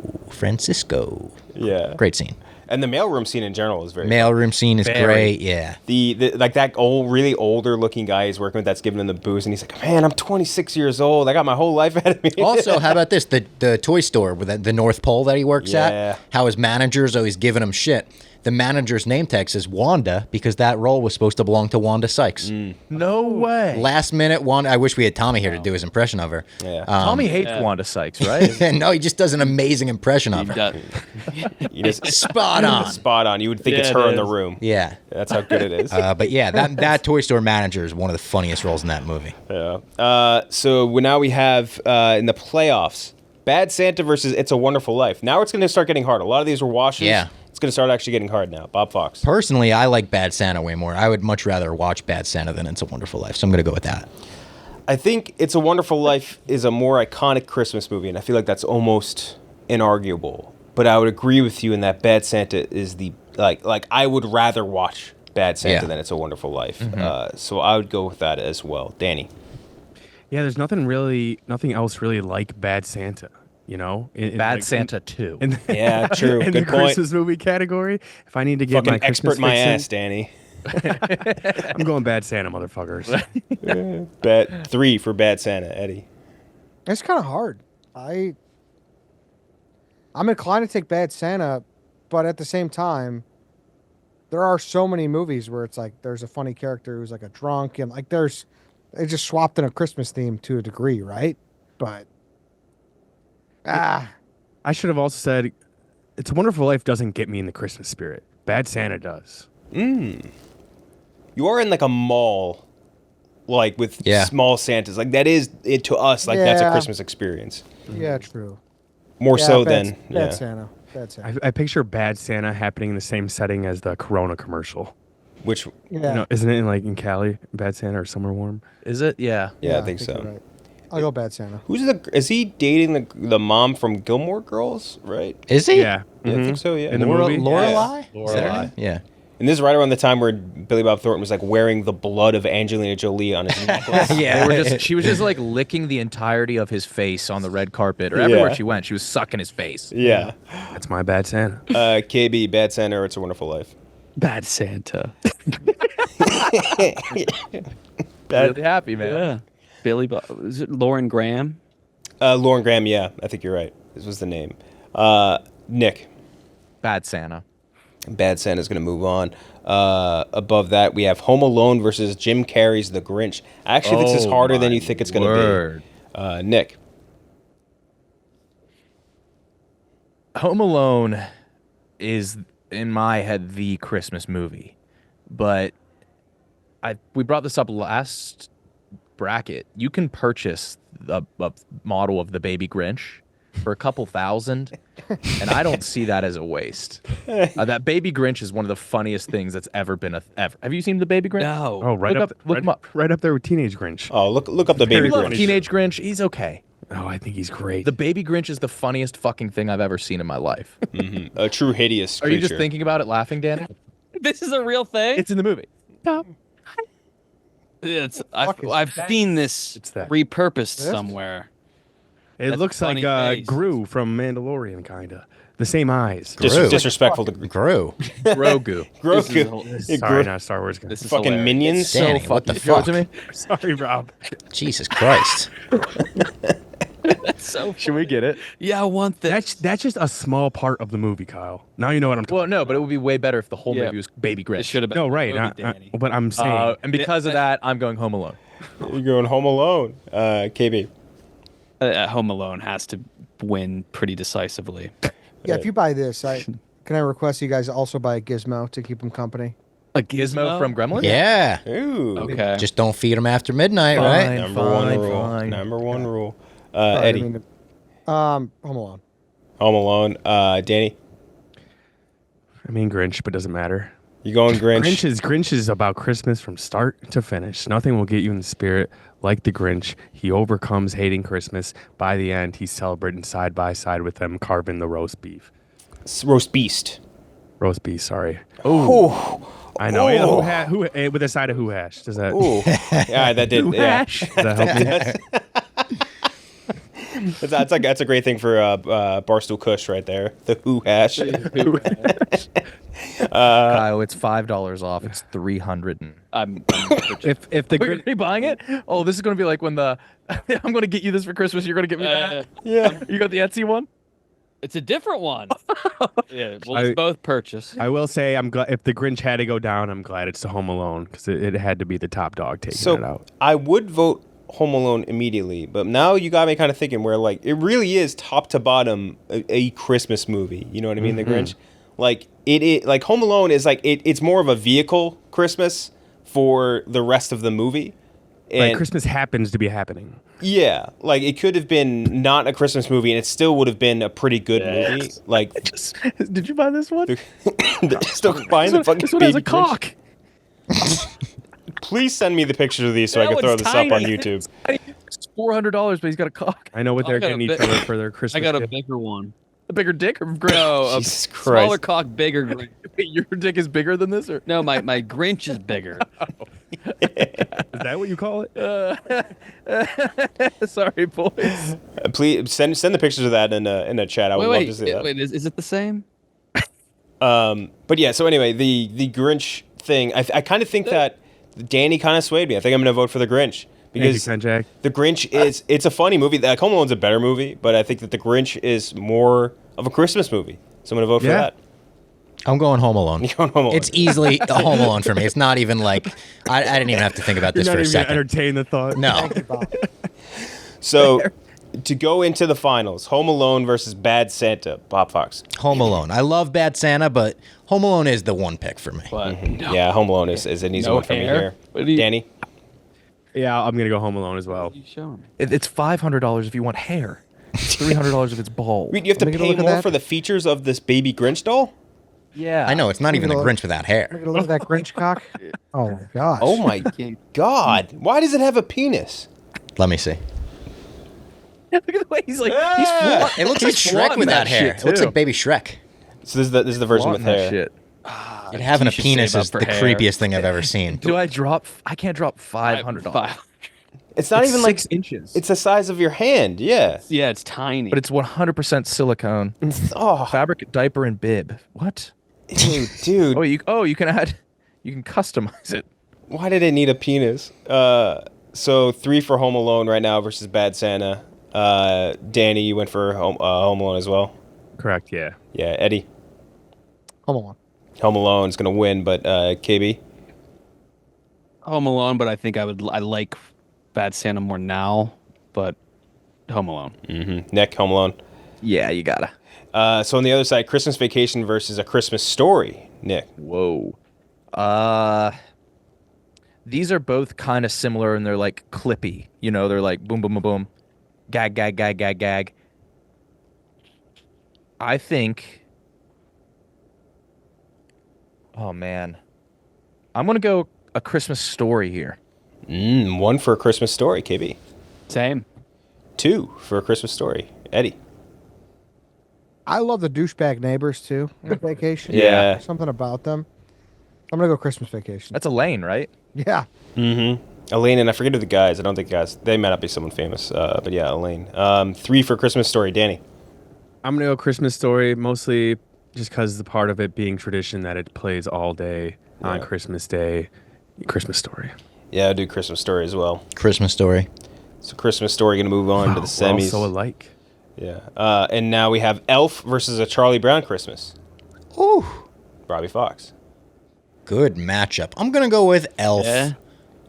S4: Yeah.
S1: Great scene.
S4: And the mailroom scene in general is very
S1: Mailroom scene is
S5: Very.
S1: great, yeah.
S4: the like that really older looking guy he's working with that's giving him the booze, and he's like, man, I'm 26 years old. I got my whole life ahead of me.
S1: Also, how about this? The toy store with the North Pole that he works
S4: Yeah.
S1: at, how his manager's always giving him shit. The manager's name tag says Wanda because that role was supposed to belong to Wanda Sykes.
S5: No way.
S1: Last minute, Wanda. I wish we had Tommy here to do his impression of her.
S4: Yeah.
S5: Tommy hates Wanda Sykes, right?
S1: No, he just does an amazing impression of her.
S4: You just
S1: Spot on.
S4: spot on. You would think it's
S3: Yeah,
S4: her
S3: it
S4: in the
S3: is.
S4: room.
S1: Yeah.
S4: That's how good it is.
S1: But yeah, that toy store manager is one of the funniest roles in that movie.
S4: Yeah. So now we have in the playoffs, Bad Santa versus It's a Wonderful Life. Now it's going to start getting hard. A lot of these were washes.
S1: Yeah.
S4: It's going to start actually getting hard now. Bob Fox.
S1: Personally, I like Bad Santa way more. I would much rather watch Bad Santa than It's a Wonderful Life, so I'm going to go with that.
S4: I think It's a Wonderful Life is a more iconic Christmas movie, and I feel like that's almost inarguable. But I would agree with you in that Bad Santa is the like I would rather watch Bad Santa
S1: Yeah.
S4: than It's a Wonderful Life. So I would go with that as well. Danny.
S6: Yeah, there's nothing else really like Bad Santa. You know,
S5: Bad Santa 2.
S4: Yeah, true.
S6: In
S4: Good
S6: the
S4: point.
S6: Christmas movie category, if I need to get
S4: Fucking
S6: my Christmas
S4: expert my
S6: fix in,
S4: ass, Danny.
S6: I'm going Bad Santa, motherfuckers.
S4: Bet 3 for Bad Santa, Eddie.
S2: It's kind of hard. I'm inclined to take Bad Santa, but at the same time, there are so many movies where it's like there's a funny character who's like a drunk, and like they just swapped in a Christmas theme to a degree, right? But
S6: I should have also said, It's a Wonderful Life doesn't get me in the Christmas spirit. Bad Santa does.
S4: You are in like a mall, like with small Santas. Like that is it to us. Like that's a
S2: Yeah.
S4: Christmas experience.
S2: yeah, true.
S4: More
S2: Yeah,
S4: so
S2: Bad-
S4: than
S2: Bad Santa. Bad Santa.
S6: I picture Bad Santa happening in the same setting as the Corona commercial.
S4: which.
S2: Yeah.
S6: You know, isn't it in Cali, Bad Santa or Somewhere Warm?
S5: Is it? Yeah.
S4: Yeah, I think so.
S2: you're right. I'll go Bad Santa.
S4: Is he dating the mom from Gilmore Girls? Right.
S1: Is he?
S6: Yeah.
S4: Yeah, I think so. Yeah.
S6: In the
S1: Laura,
S6: movie?
S1: Lorelai?
S5: Yeah.
S1: Is that her
S5: Lorelai.
S1: name? Yeah.
S4: And this is right around the time where Billy Bob Thornton was like wearing the blood of Angelina Jolie on his necklace.
S1: Yeah.
S5: She was just like licking the entirety of his face on the red carpet, or everywhere she went. She was sucking his face.
S4: Yeah.
S6: That's my bad Santa.
S4: KB, Bad Santa, or It's a Wonderful Life.
S3: Bad Santa.
S5: Really happy, man.
S3: Yeah. Billy Bob. Is it Lauren Graham?
S4: Lauren Graham, yeah, I think you're right. This was the name. Nick.
S5: Bad Santa.
S4: Bad Santa's going to move on. Above that, we have Home Alone versus Jim Carrey's The Grinch. I actually think this is harder than you think it's going to be. Nick.
S5: Home Alone is, in my head, the Christmas movie. But we brought this up last bracket. You can purchase a model of the Baby Grinch for a couple $1,000, and I don't see that as a waste. That Baby Grinch is one of the funniest things that's ever been ever. Have you seen the Baby Grinch?
S3: No.
S6: Oh,
S5: Look him up.
S6: right up there with Teenage Grinch.
S4: Oh, look up the Baby
S5: Look,
S4: Grinch.
S5: Teenage Grinch, he's okay.
S6: Oh, I think he's great.
S5: The Baby Grinch is the funniest fucking thing I've ever seen in my life.
S4: A true hideous
S5: Are
S4: creature.
S5: you just thinking about it laughing, Danny?
S3: This is a real thing?
S5: It's in the movie.
S3: I've seen this
S6: It's that.
S3: repurposed somewhere.
S6: It
S3: That's
S6: looks
S3: a
S6: like
S3: funny face.
S6: Gru from Mandalorian, kind of. The same eyes.
S1: Gru.
S4: Disrespectful to
S1: Gru.
S5: Grogu.
S4: Grogu.
S6: Sorry, not a Star Wars guy.
S3: This is
S4: Fucking
S3: hilarious.
S4: minions.
S1: Danny, what the
S5: Show it
S1: fuck?
S5: to me.
S6: Sorry, Rob.
S1: Jesus Christ.
S3: So
S5: Should we get it?
S3: yeah, I want this.
S6: That's just a small part of the movie, Kyle. Now you know what I'm talking
S5: Well, no, but it would be way better if the whole
S3: Yeah.
S5: movie was Baby Grinch.
S3: It should have been.
S6: No, right.
S3: a movie, Danny.
S6: But I'm saying.
S5: And because of that, I'm going Home Alone.
S4: You're going Home Alone. KB.
S3: Home Alone has to win pretty decisively.
S2: Yeah, if you buy this, can I request you guys also buy a gizmo to keep them company?
S3: A
S5: Gizmo from Gremlins?
S1: Yeah.
S4: Ooh.
S3: Okay.
S1: Just don't feed them after midnight, right?
S5: Fine.
S4: Number one rule.
S5: fine.
S4: Number one rule.
S2: Sorry, I
S4: Eddie.
S2: didn't mean to- Home Alone.
S4: Home Alone. Danny.
S6: I mean Grinch, but doesn't matter.
S4: You going Grinch?
S6: Grinch is about Christmas from start to finish. Nothing will get you in the spirit like the Grinch. He overcomes hating Christmas. By the end, he's celebrating side by side with them, carving the roast beef.
S4: Roast Beast.
S6: Roast beef, sorry.
S4: Ooh.
S6: I know.
S4: Oh.
S6: Yeah, with a side of who hash. Does that,
S4: Ooh. Yeah, that did. Yeah.
S6: does that help you?
S4: That's a great thing for Barstool Kush right there. The Who hash.
S5: Kyle, it's $5 off. It's $300.
S3: I'm
S6: If the
S5: Are you buying it? Oh, this is going to be like when I'm going to get you this for Christmas. You're going to get me that.
S4: Yeah.
S5: You got the Etsy one?
S3: it's a different one. Yeah, we'll
S6: I-
S3: both purchase.
S6: I will say, I'm glad if the Grinch had to go down, I'm glad it's the Home Alone because it had to be the top dog taking it
S4: So
S6: out.
S4: I would vote Home Alone immediately, but now you got me kind of thinking where like it really is top to bottom a Christmas movie. You know what I mean? The Grinch, like it like Home Alone is like it's more of a vehicle Christmas for the rest of the movie.
S6: Like
S4: And
S6: Christmas happens to be happening.
S4: yeah, like it could have been not a Christmas movie, and it still would have been a pretty good movie. Like
S5: Did you buy this one?
S4: still buying the fucking
S5: This one has a
S4: Baby Grinch.
S5: cock.
S4: Please send me the pictures of these so I
S3: That
S4: can throw
S3: one's
S4: this up on
S3: tiny.
S4: YouTube.
S5: It's $400, but he's got a cock.
S6: I know what they're
S3: I got a
S6: getting each
S3: bit-
S6: other for their Christmas.
S3: I got a
S6: gift.
S3: bigger one.
S5: A bigger dick or Grinch?
S3: No, a
S4: Jesus
S3: smaller
S4: Christ.
S3: cock, bigger Grinch.
S5: Your dick is bigger than this, or
S3: No, my Grinch is bigger.
S6: Is that what you call it?
S5: sorry, boys.
S4: Please send the pictures of that in a chat. I would love to see that.
S3: wait, is it the same?
S4: But yeah, so anyway, the Grinch thing, I kind of think that Danny kind of swayed me. I think I'm going to vote for the Grinch because
S6: Thank you, Kenjac.
S4: the Grinch it's a funny movie. Like Home Alone's a better movie, but I think that the Grinch is more of a Christmas movie. So I'm going to vote for
S6: Yeah.
S4: that.
S1: I'm going Home Alone.
S4: You're going Home Alone.
S1: It's easily a Home Alone for me. It's not even like I didn't even have to think about
S6: You're
S1: this
S6: not
S1: for a
S6: even gonna
S1: second.
S6: entertain the thought.
S1: No.
S2: Thank you, Bob.
S4: So to go into the finals, Home Alone versus Bad Santa, Bob Fox.
S1: Home Alone. I love Bad Santa, but Home Alone is the one pick for me.
S3: But
S4: Yeah, Home Alone is an easy
S3: No
S4: one for me
S3: hair?
S4: here.
S3: What do you-
S4: Danny?
S6: Yeah, I'm gonna go Home Alone as well.
S3: you showing me?
S5: It's $500 if you want hair. It's $300 if it's bald.
S4: Wait, you have to
S2: Let me get a
S4: pay
S2: look at
S4: more
S2: that.
S4: for the features of this baby Grinch doll?
S5: Yeah.
S1: I know it's not even the
S2: Look.
S1: Grinch without hair.
S2: Look at that Grinch cock. Oh my gosh.
S4: Oh my God. Why does it have a penis?
S1: Let me see.
S5: Look at the way he's like,
S4: Yeah.
S1: It looks like
S5: he's
S1: Shrek
S5: flaunting
S1: with that
S5: shit,
S1: hair. It looks
S5: too.
S1: like baby Shrek.
S4: So this is the version with
S5: flaunting that
S4: hair.
S5: shit.
S1: And having a
S3: you should
S1: penis
S3: save up
S1: is
S3: for
S1: the
S3: hair.
S1: creepiest thing I've ever seen.
S5: Do I drop? I can't drop $500.
S4: It's not even like
S5: 6 inches.
S4: it's the size of your hand. Yeah.
S3: Yeah, it's tiny.
S5: but it's 100% silicone.
S4: Oh,
S5: Fabric, diaper, and bib. What?
S4: dude.
S5: You can customize it.
S4: Why did it need a penis? So 3 for Home Alone right now versus Bad Santa. Danny, you went for Home Alone as well.
S6: Correct. Yeah.
S4: Yeah, Eddie.
S2: Home Alone.
S4: Home Alone is gonna win, but KB.
S3: Home Alone, but I think I like Bad Santa more now, but Home Alone.
S4: Nick, Home Alone.
S5: Yeah, you gotta.
S4: So on the other side, Christmas Vacation versus A Christmas Story. Nick.
S5: Whoa. These are both kind of similar, and they're like clippy. You know, they're like boom, boom, boom, boom, gag, gag, gag, gag, gag. I think. Oh man, I'm gonna go A Christmas Story here.
S4: 1 for A Christmas Story. KB.
S3: Same.
S4: 2 for A Christmas Story. Eddie.
S2: I love the douchebag neighbors too. On Vacation.
S4: Yeah.
S2: Something about them. I'm gonna go Christmas Vacation.
S5: That's Elaine, right?
S2: Yeah.
S4: Elaine, and I forget who the guys. I don't think guys. They might not be someone famous. But yeah, Elaine. 3 for Christmas Story. Danny.
S6: I'm gonna go Christmas Story, mostly just because the part of it being tradition that it plays all day on
S4: Yeah.
S6: Christmas Day. Christmas Story.
S4: Yeah, I'll do Christmas Story as well.
S1: Christmas Story.
S4: So Christmas Story going to move on to the
S6: We're all
S4: semis.
S6: so alike.
S4: Yeah. And now we have Elf versus A Charlie Brown Christmas.
S1: Ooh,
S4: Robbie Fox.
S1: good matchup. I'm gonna go with Elf.
S3: Yeah.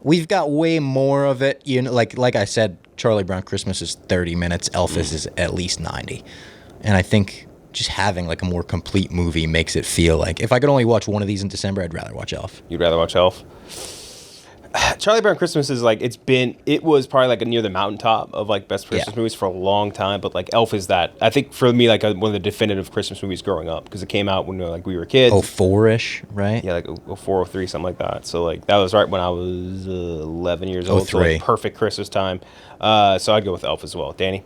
S1: We've got way more of it. You know, like I said, Charlie Brown Christmas is 30 minutes. Elf is at least 90. And I think just having like a more complete movie makes it feel like if I could only watch one of these in December, I'd rather watch Elf.
S4: You'd rather watch Elf? Charlie Brown Christmas is like it was probably like near the mountaintop of like best Christmas movies for a long time, but like Elf is that I think for me like one of the definitive Christmas movies growing up because it came out when we were kids.
S1: Oh, 4-ish, right?
S4: Yeah, like 04, 03, something like that. So like that was right when I was 11 years old. So
S1: 03.
S4: like perfect Christmas time. So I'd go with Elf as well. Danny.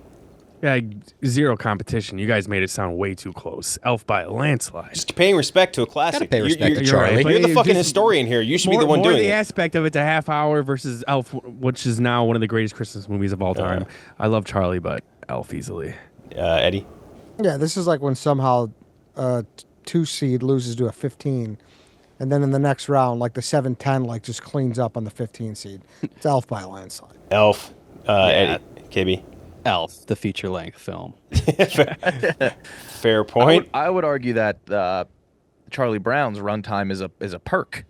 S6: Yeah, zero competition. You guys made it sound way too close. Elf by a landslide.
S4: Just paying respect to a classic.
S1: Gotta pay respect to
S6: you're
S1: Charlie.
S6: right,
S4: You're the
S6: but
S4: fucking
S6: just
S4: historian here. You should be the one
S6: more
S4: doing
S6: the
S4: it.
S6: aspect of it's a half hour versus Elf, which is now one of the greatest Christmas movies of all time. I love Charlie, but Elf easily.
S4: Eddie.
S2: Yeah, this is like when somehow a 2 seed loses to a 15, and then in the next round, like the 7-10, like just cleans up on the 15 seed. It's Elf by a landslide.
S4: Elf. Eddie. KB.
S3: Elf, the feature-length film.
S4: Fair point.
S5: I would argue that Charlie Brown's runtime is a perk.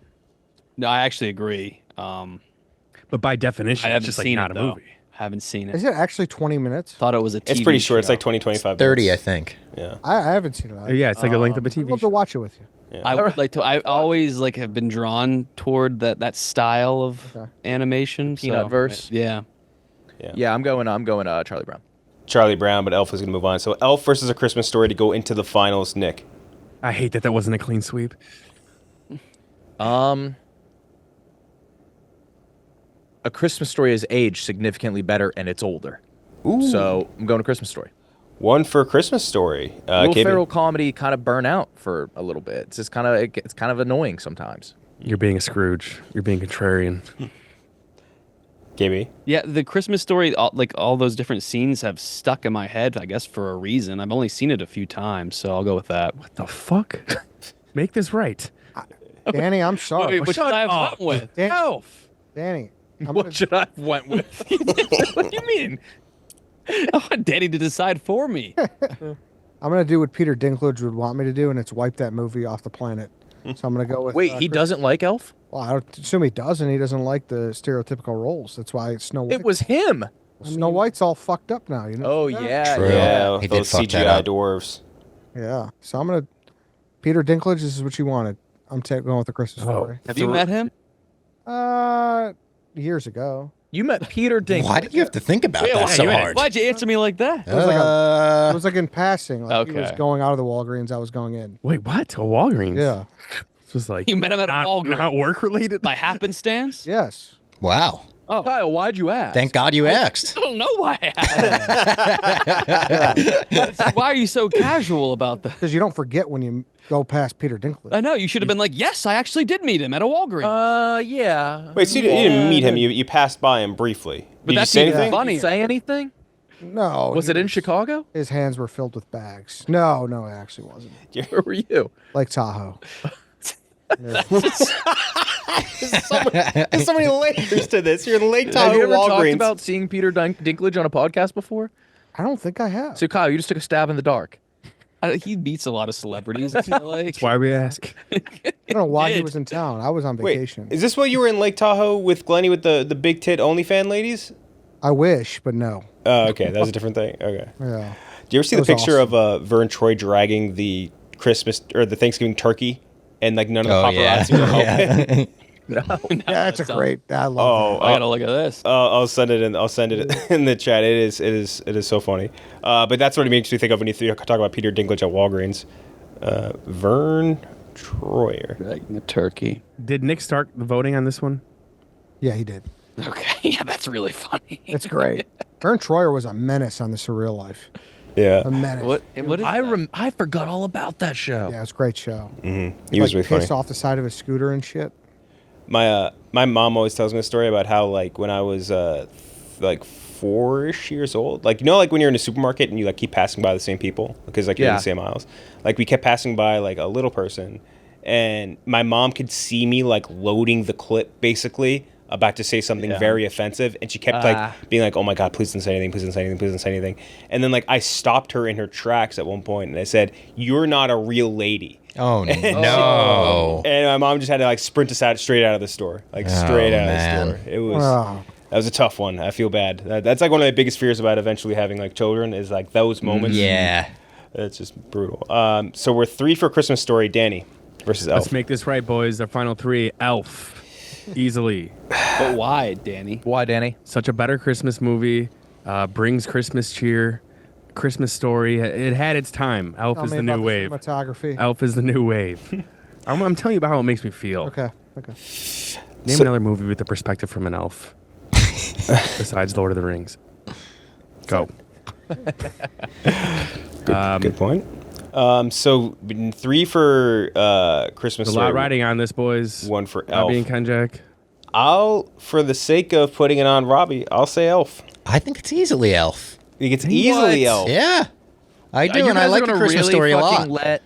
S3: No, I actually agree.
S6: But by definition,
S3: I
S6: it's
S3: haven't
S6: just like
S3: seen
S6: not
S3: it,
S6: a
S3: though.
S6: movie.
S3: Haven't seen it.
S2: Is it actually 20 minutes?
S3: Thought it was a TV
S4: It's pretty short. It's
S3: show.
S4: like 20, 25
S1: 30, I
S4: minutes.
S1: think.
S4: Yeah.
S2: I haven't seen it.
S6: Yeah, it's like the length of a
S2: I'd
S6: TV
S2: love
S6: show.
S2: to watch it with you.
S3: I would like to. I always like have been drawn toward that style of animation.
S5: Peanut verse?
S3: Yeah.
S5: Yeah, I'm going Charlie Brown.
S4: Charlie Brown, but Elf is going to move on. So Elf versus A Christmas Story to go into the finals. Nick.
S6: I hate that wasn't a clean sweep.
S5: A Christmas Story has aged significantly better, and it's older.
S4: Ooh.
S5: So I'm going to Christmas Story.
S4: 1 for A Christmas Story.
S5: Will
S4: KB.
S5: Ferrell comedy kind of burn out for a little bit. It's just it's kind of annoying sometimes.
S6: You're being a Scrooge. You're being contrarian.
S4: KB.
S3: Yeah, the Christmas Story, all those different scenes have stuck in my head, I guess, for a reason. I've only seen it a few times, so I'll go with that.
S6: What the fuck? Make this right.
S2: Danny, I'm sorry.
S3: Wait, which
S6: shut
S3: I
S6: up.
S3: went with?
S2: Dan-
S6: Elf.
S2: Danny,
S5: What should I have went with?
S3: What do you mean? I want Danny to decide for me.
S2: I'm going to do what Peter Dinklage would want me to do, and it's wipe that movie off the planet. So I'm going to go with...
S5: Wait, he doesn't like Elf?
S2: Well, I would assume he doesn't. He doesn't like the stereotypical roles. That's why Snow White.
S5: It was him.
S2: Snow White's all fucked up now, you know?
S5: Oh yeah,
S1: True.
S5: yeah.
S1: He did
S4: those
S1: fuck that
S4: CGI
S1: up.
S4: dwarves.
S2: Yeah. So I'm going to... Peter Dinklage, this is what you wanted. I'm going with the Christmas Story.
S3: Have you met him?
S2: Years ago.
S5: You met Peter Dinklage.
S1: Why did you have to think about that so hard?
S3: Why'd you answer me like that?
S2: It was like in passing. Like he was
S3: Okay.
S2: going out of the Walgreens, I was going in.
S6: Wait, what? A Walgreens?
S2: Yeah.
S6: This was like
S3: You met him at a Walgreens.
S6: not work related.
S3: By happenstance?
S2: Yes.
S1: Wow.
S3: Oh,
S5: Kyle, why'd you ask?
S1: Thank God you asked.
S3: I don't know why I asked. Why are you so casual about that?
S2: Because you don't forget when you go past Peter Dinklage.
S3: I know, you should have been like, yes, I actually did meet him at a Walgreens.
S5: Yeah.
S4: Wait, so you didn't meet him. You passed by him briefly.
S3: But
S4: Did you
S3: that's
S4: say
S3: even
S4: anything?
S3: funny.
S5: Did you say anything?
S2: No.
S5: Was
S2: he
S5: it in Chicago?
S2: His hands were filled with bags. No, it actually wasn't.
S5: Where were you?
S2: Lake Tahoe.
S4: There's so many layers to this. You're in Lake Tahoe,
S5: Have you ever talked
S4: Walgreens.
S5: about seeing Peter Dinklage on a podcast before?
S2: I don't think I have.
S5: So Kyle, you just took a stab in the dark.
S3: He meets a lot of celebrities. I feel like.
S6: That's why we ask.
S2: I don't know why he
S3: did.
S2: was in town. I was on
S4: Wait,
S2: vacation.
S4: is this what you were in Lake Tahoe with Glennie with the big tit OnlyFan ladies?
S2: I wish, but no.
S4: Oh, okay, that was a different thing. Okay.
S2: Yeah.
S4: Do you ever see the
S2: That was
S4: picture
S2: awesome.
S4: of Vern Troy dragging the Christmas or the Thanksgiving turkey, and like none of the
S1: Oh, yeah.
S4: paparazzi were helping?
S2: Yeah, that's a great. I love
S4: Oh,
S3: I gotta look at this.
S4: I'll send it in. I'll send it in the chat. It is so funny. But that's what it makes me think of when you talk about Peter Dinklage at Walgreens. Vern Troyer.
S3: Dragging the turkey.
S6: Did Nick start the voting on this one?
S2: that. Yeah, he did.
S3: Okay, yeah, that's really funny.
S2: It's great. Vern Troyer was a menace on The Surreal Life.
S4: Yeah.
S2: A menace.
S3: What is
S5: I forgot all about that show.
S2: Yeah, it's a great show.
S4: He was really funny.
S2: Pissed off the side of his scooter and shit.
S4: My mom always tells me a story about how like when I was like 4-ish years old, like like when you're in a supermarket and you like keep passing by the same people because like you're in
S5: Yeah.
S4: the same aisles. Like we kept passing by like a little person, and my mom could see me like loading the clip basically about to say something very offensive, and she kept like being like, "Oh my God, please don't say anything, please don't say anything, please don't say anything." And then like I stopped her in her tracks at one point and I said, "You're not a real lady."
S1: Oh no!
S4: And my mom just had to like sprint us out straight out of the store, like straight out
S1: man.
S4: of the store. It was
S2: Oh.
S4: that was a tough one. I feel bad. That's like one of my biggest fears about eventually having like children is like those moments.
S1: Yeah.
S4: It's just brutal. So we're 3 for Christmas Story. Danny versus Elf.
S6: Let's make this right, boys. Our final 3. Elf. Easily.
S3: But why, Danny?
S5: Why, Danny?
S6: Such a better Christmas movie. Brings Christmas cheer. Christmas Story. It had its time. Elf
S2: Tell
S6: is
S2: me
S6: the new
S2: about
S6: wave.
S2: cinematography.
S6: Elf is the new wave. I'm telling you about how it makes me feel.
S2: Okay.
S6: Name another movie with the perspective from an elf. Besides Lord of the Rings. Go.
S4: Good point. So 3 for Christmas
S6: There's a
S4: Story.
S6: lot riding on this, boys.
S4: 1 for Elf.
S6: Robbie and Kenjac.
S4: For the sake of putting it on Robbie, I'll say Elf.
S1: I think it's easily Elf.
S4: I think it's easily Elf.
S1: Yeah, I do,
S5: You
S1: and I
S5: guys
S1: like
S5: are
S1: the
S5: gonna
S1: Christmas
S5: really
S1: story a
S5: fucking
S1: lot.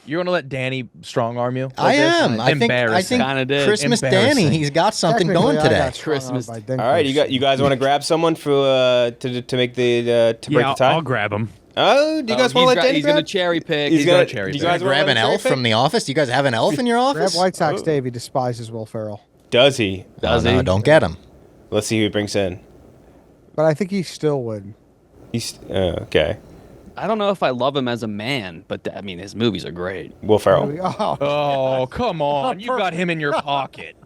S5: You're gonna let Danny strong arm you?
S1: I am. I think
S5: Embarrassing.
S3: Kinda did.
S1: Christmas
S5: Embarrassing.
S1: Danny, he's got something
S2: Technically,
S1: going
S2: I
S1: today.
S2: got strung out
S3: Christmas.
S2: by Dinklage.
S4: All right, you guys want to grab someone for to make the to break
S6: Yeah,
S4: the tie?
S6: I'll grab him.
S4: Oh, do you guys want to let Danny
S3: He's gonna
S4: grab?
S3: cherry pick.
S4: He's
S3: He's
S4: gonna
S3: gonna
S4: cherry
S3: cherry
S4: pick.
S3: pick.
S4: You guys wanna
S1: Grab
S4: let
S1: an
S4: him cherry
S1: elf
S4: pick?
S1: from the office. Do you guys have an elf in your
S2: Grab
S1: office?
S2: White Sox Dave. He despises Will Ferrell.
S4: Does he?
S3: Does
S1: no,
S3: he?
S1: don't get him.
S4: Let's see who he brings in.
S2: But I think he still would.
S4: He's okay.
S3: I don't know if I love him as a man, but I mean, his movies are great.
S4: Will Ferrell.
S2: Oh,
S5: Oh, come on. You got him in your pocket.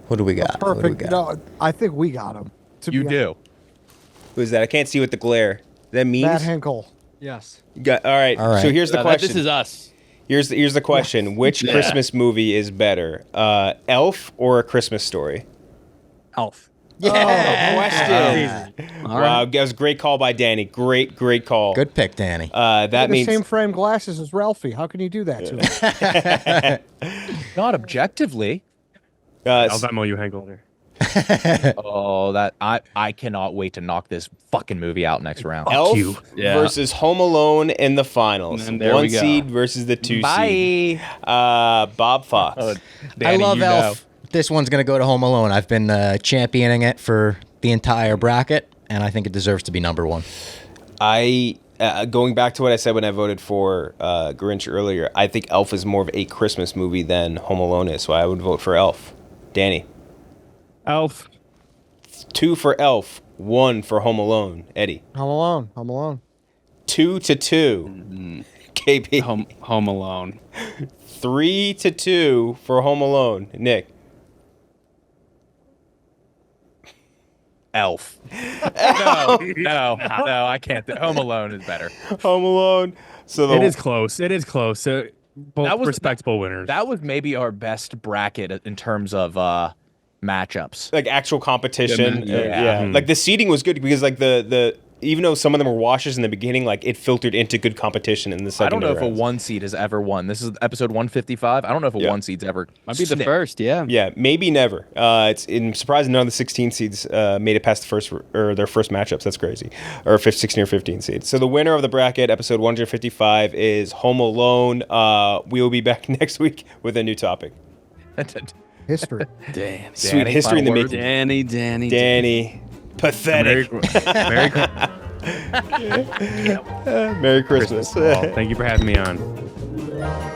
S1: What do we got? What do we
S2: perfect.
S1: got?
S2: No, I think we got him. To
S5: You
S2: be
S5: do.
S4: Who's that? I can't see with the glare. That
S2: honest.
S4: means
S2: Matt Henkel. Yes.
S4: All right.
S1: All right.
S4: So here's the
S3: That-
S4: question.
S3: This is us.
S4: Here's the question. Which
S3: Yeah.
S4: Christmas movie is better, Elf or A Christmas Story?
S2: Elf.
S1: Yeah.
S4: Question.
S3: All
S4: Wow,
S3: right.
S4: that was a great call by Danny. Great call.
S1: Good pick, Danny.
S4: That
S2: The
S4: means
S2: same frame glasses as Ralphie. How can you do that to him?
S5: Not objectively.
S6: I'll Venmo you, Henkel.
S5: Oh, that I cannot wait to knock this fucking movie out next round.
S4: Elf
S6: you.
S3: Yeah.
S4: versus Home Alone in the finals.
S3: And there
S4: 1
S3: we go.
S4: seed versus the 2 seed.
S5: Bye.
S4: Bob Fox.
S1: I
S5: Danny,
S1: love
S5: you
S1: Elf. This one's gonna go to Home Alone. I've been championing it for the entire bracket, and I think it deserves to be number 1.
S4: I going back to what I said when I voted for Grinch earlier, I think Elf is more of a Christmas movie than Home Alone is, so I would vote for Elf. Danny.
S6: Elf.
S4: 2 for Elf, 1 for Home Alone. Eddie.
S2: Home Alone. Home Alone.
S4: 2-2. KB.
S3: Home Alone.
S4: 3-2 for Home Alone. Nick.
S5: Elf. No, I can't. Home Alone is better.
S4: Home Alone. So the
S6: It is close. It is close. Both
S5: That was-
S6: respectable winners.
S5: That was maybe our best bracket in terms of matchups.
S4: like actual competition.
S3: Yeah.
S4: Like the seeding was good because like the even though some of them were washes in the beginning, like it filtered into good competition in the
S5: I don't know
S4: secondary
S5: if a
S4: rounds.
S5: 1 seed has ever won. This is episode 155. I don't know if a 1 seed's ever
S3: Might be the
S5: sniffed.
S3: first, yeah.
S4: Yeah, maybe never. I'm surprised none of the 16 seeds made it past the first or their first matchups. That's crazy. Or 16 or 15 seeds. So the winner of the bracket, episode 155, is Home Alone. We will be back next week with a new topic.
S2: History.
S3: Damn.
S4: Sweet
S5: Danny,
S4: history in the
S5: final word?
S4: making.
S3: Danny.
S4: Danny, pathetic.
S6: Merry
S4: Merry Christmas.
S6: Christmas. Thank you for having me on.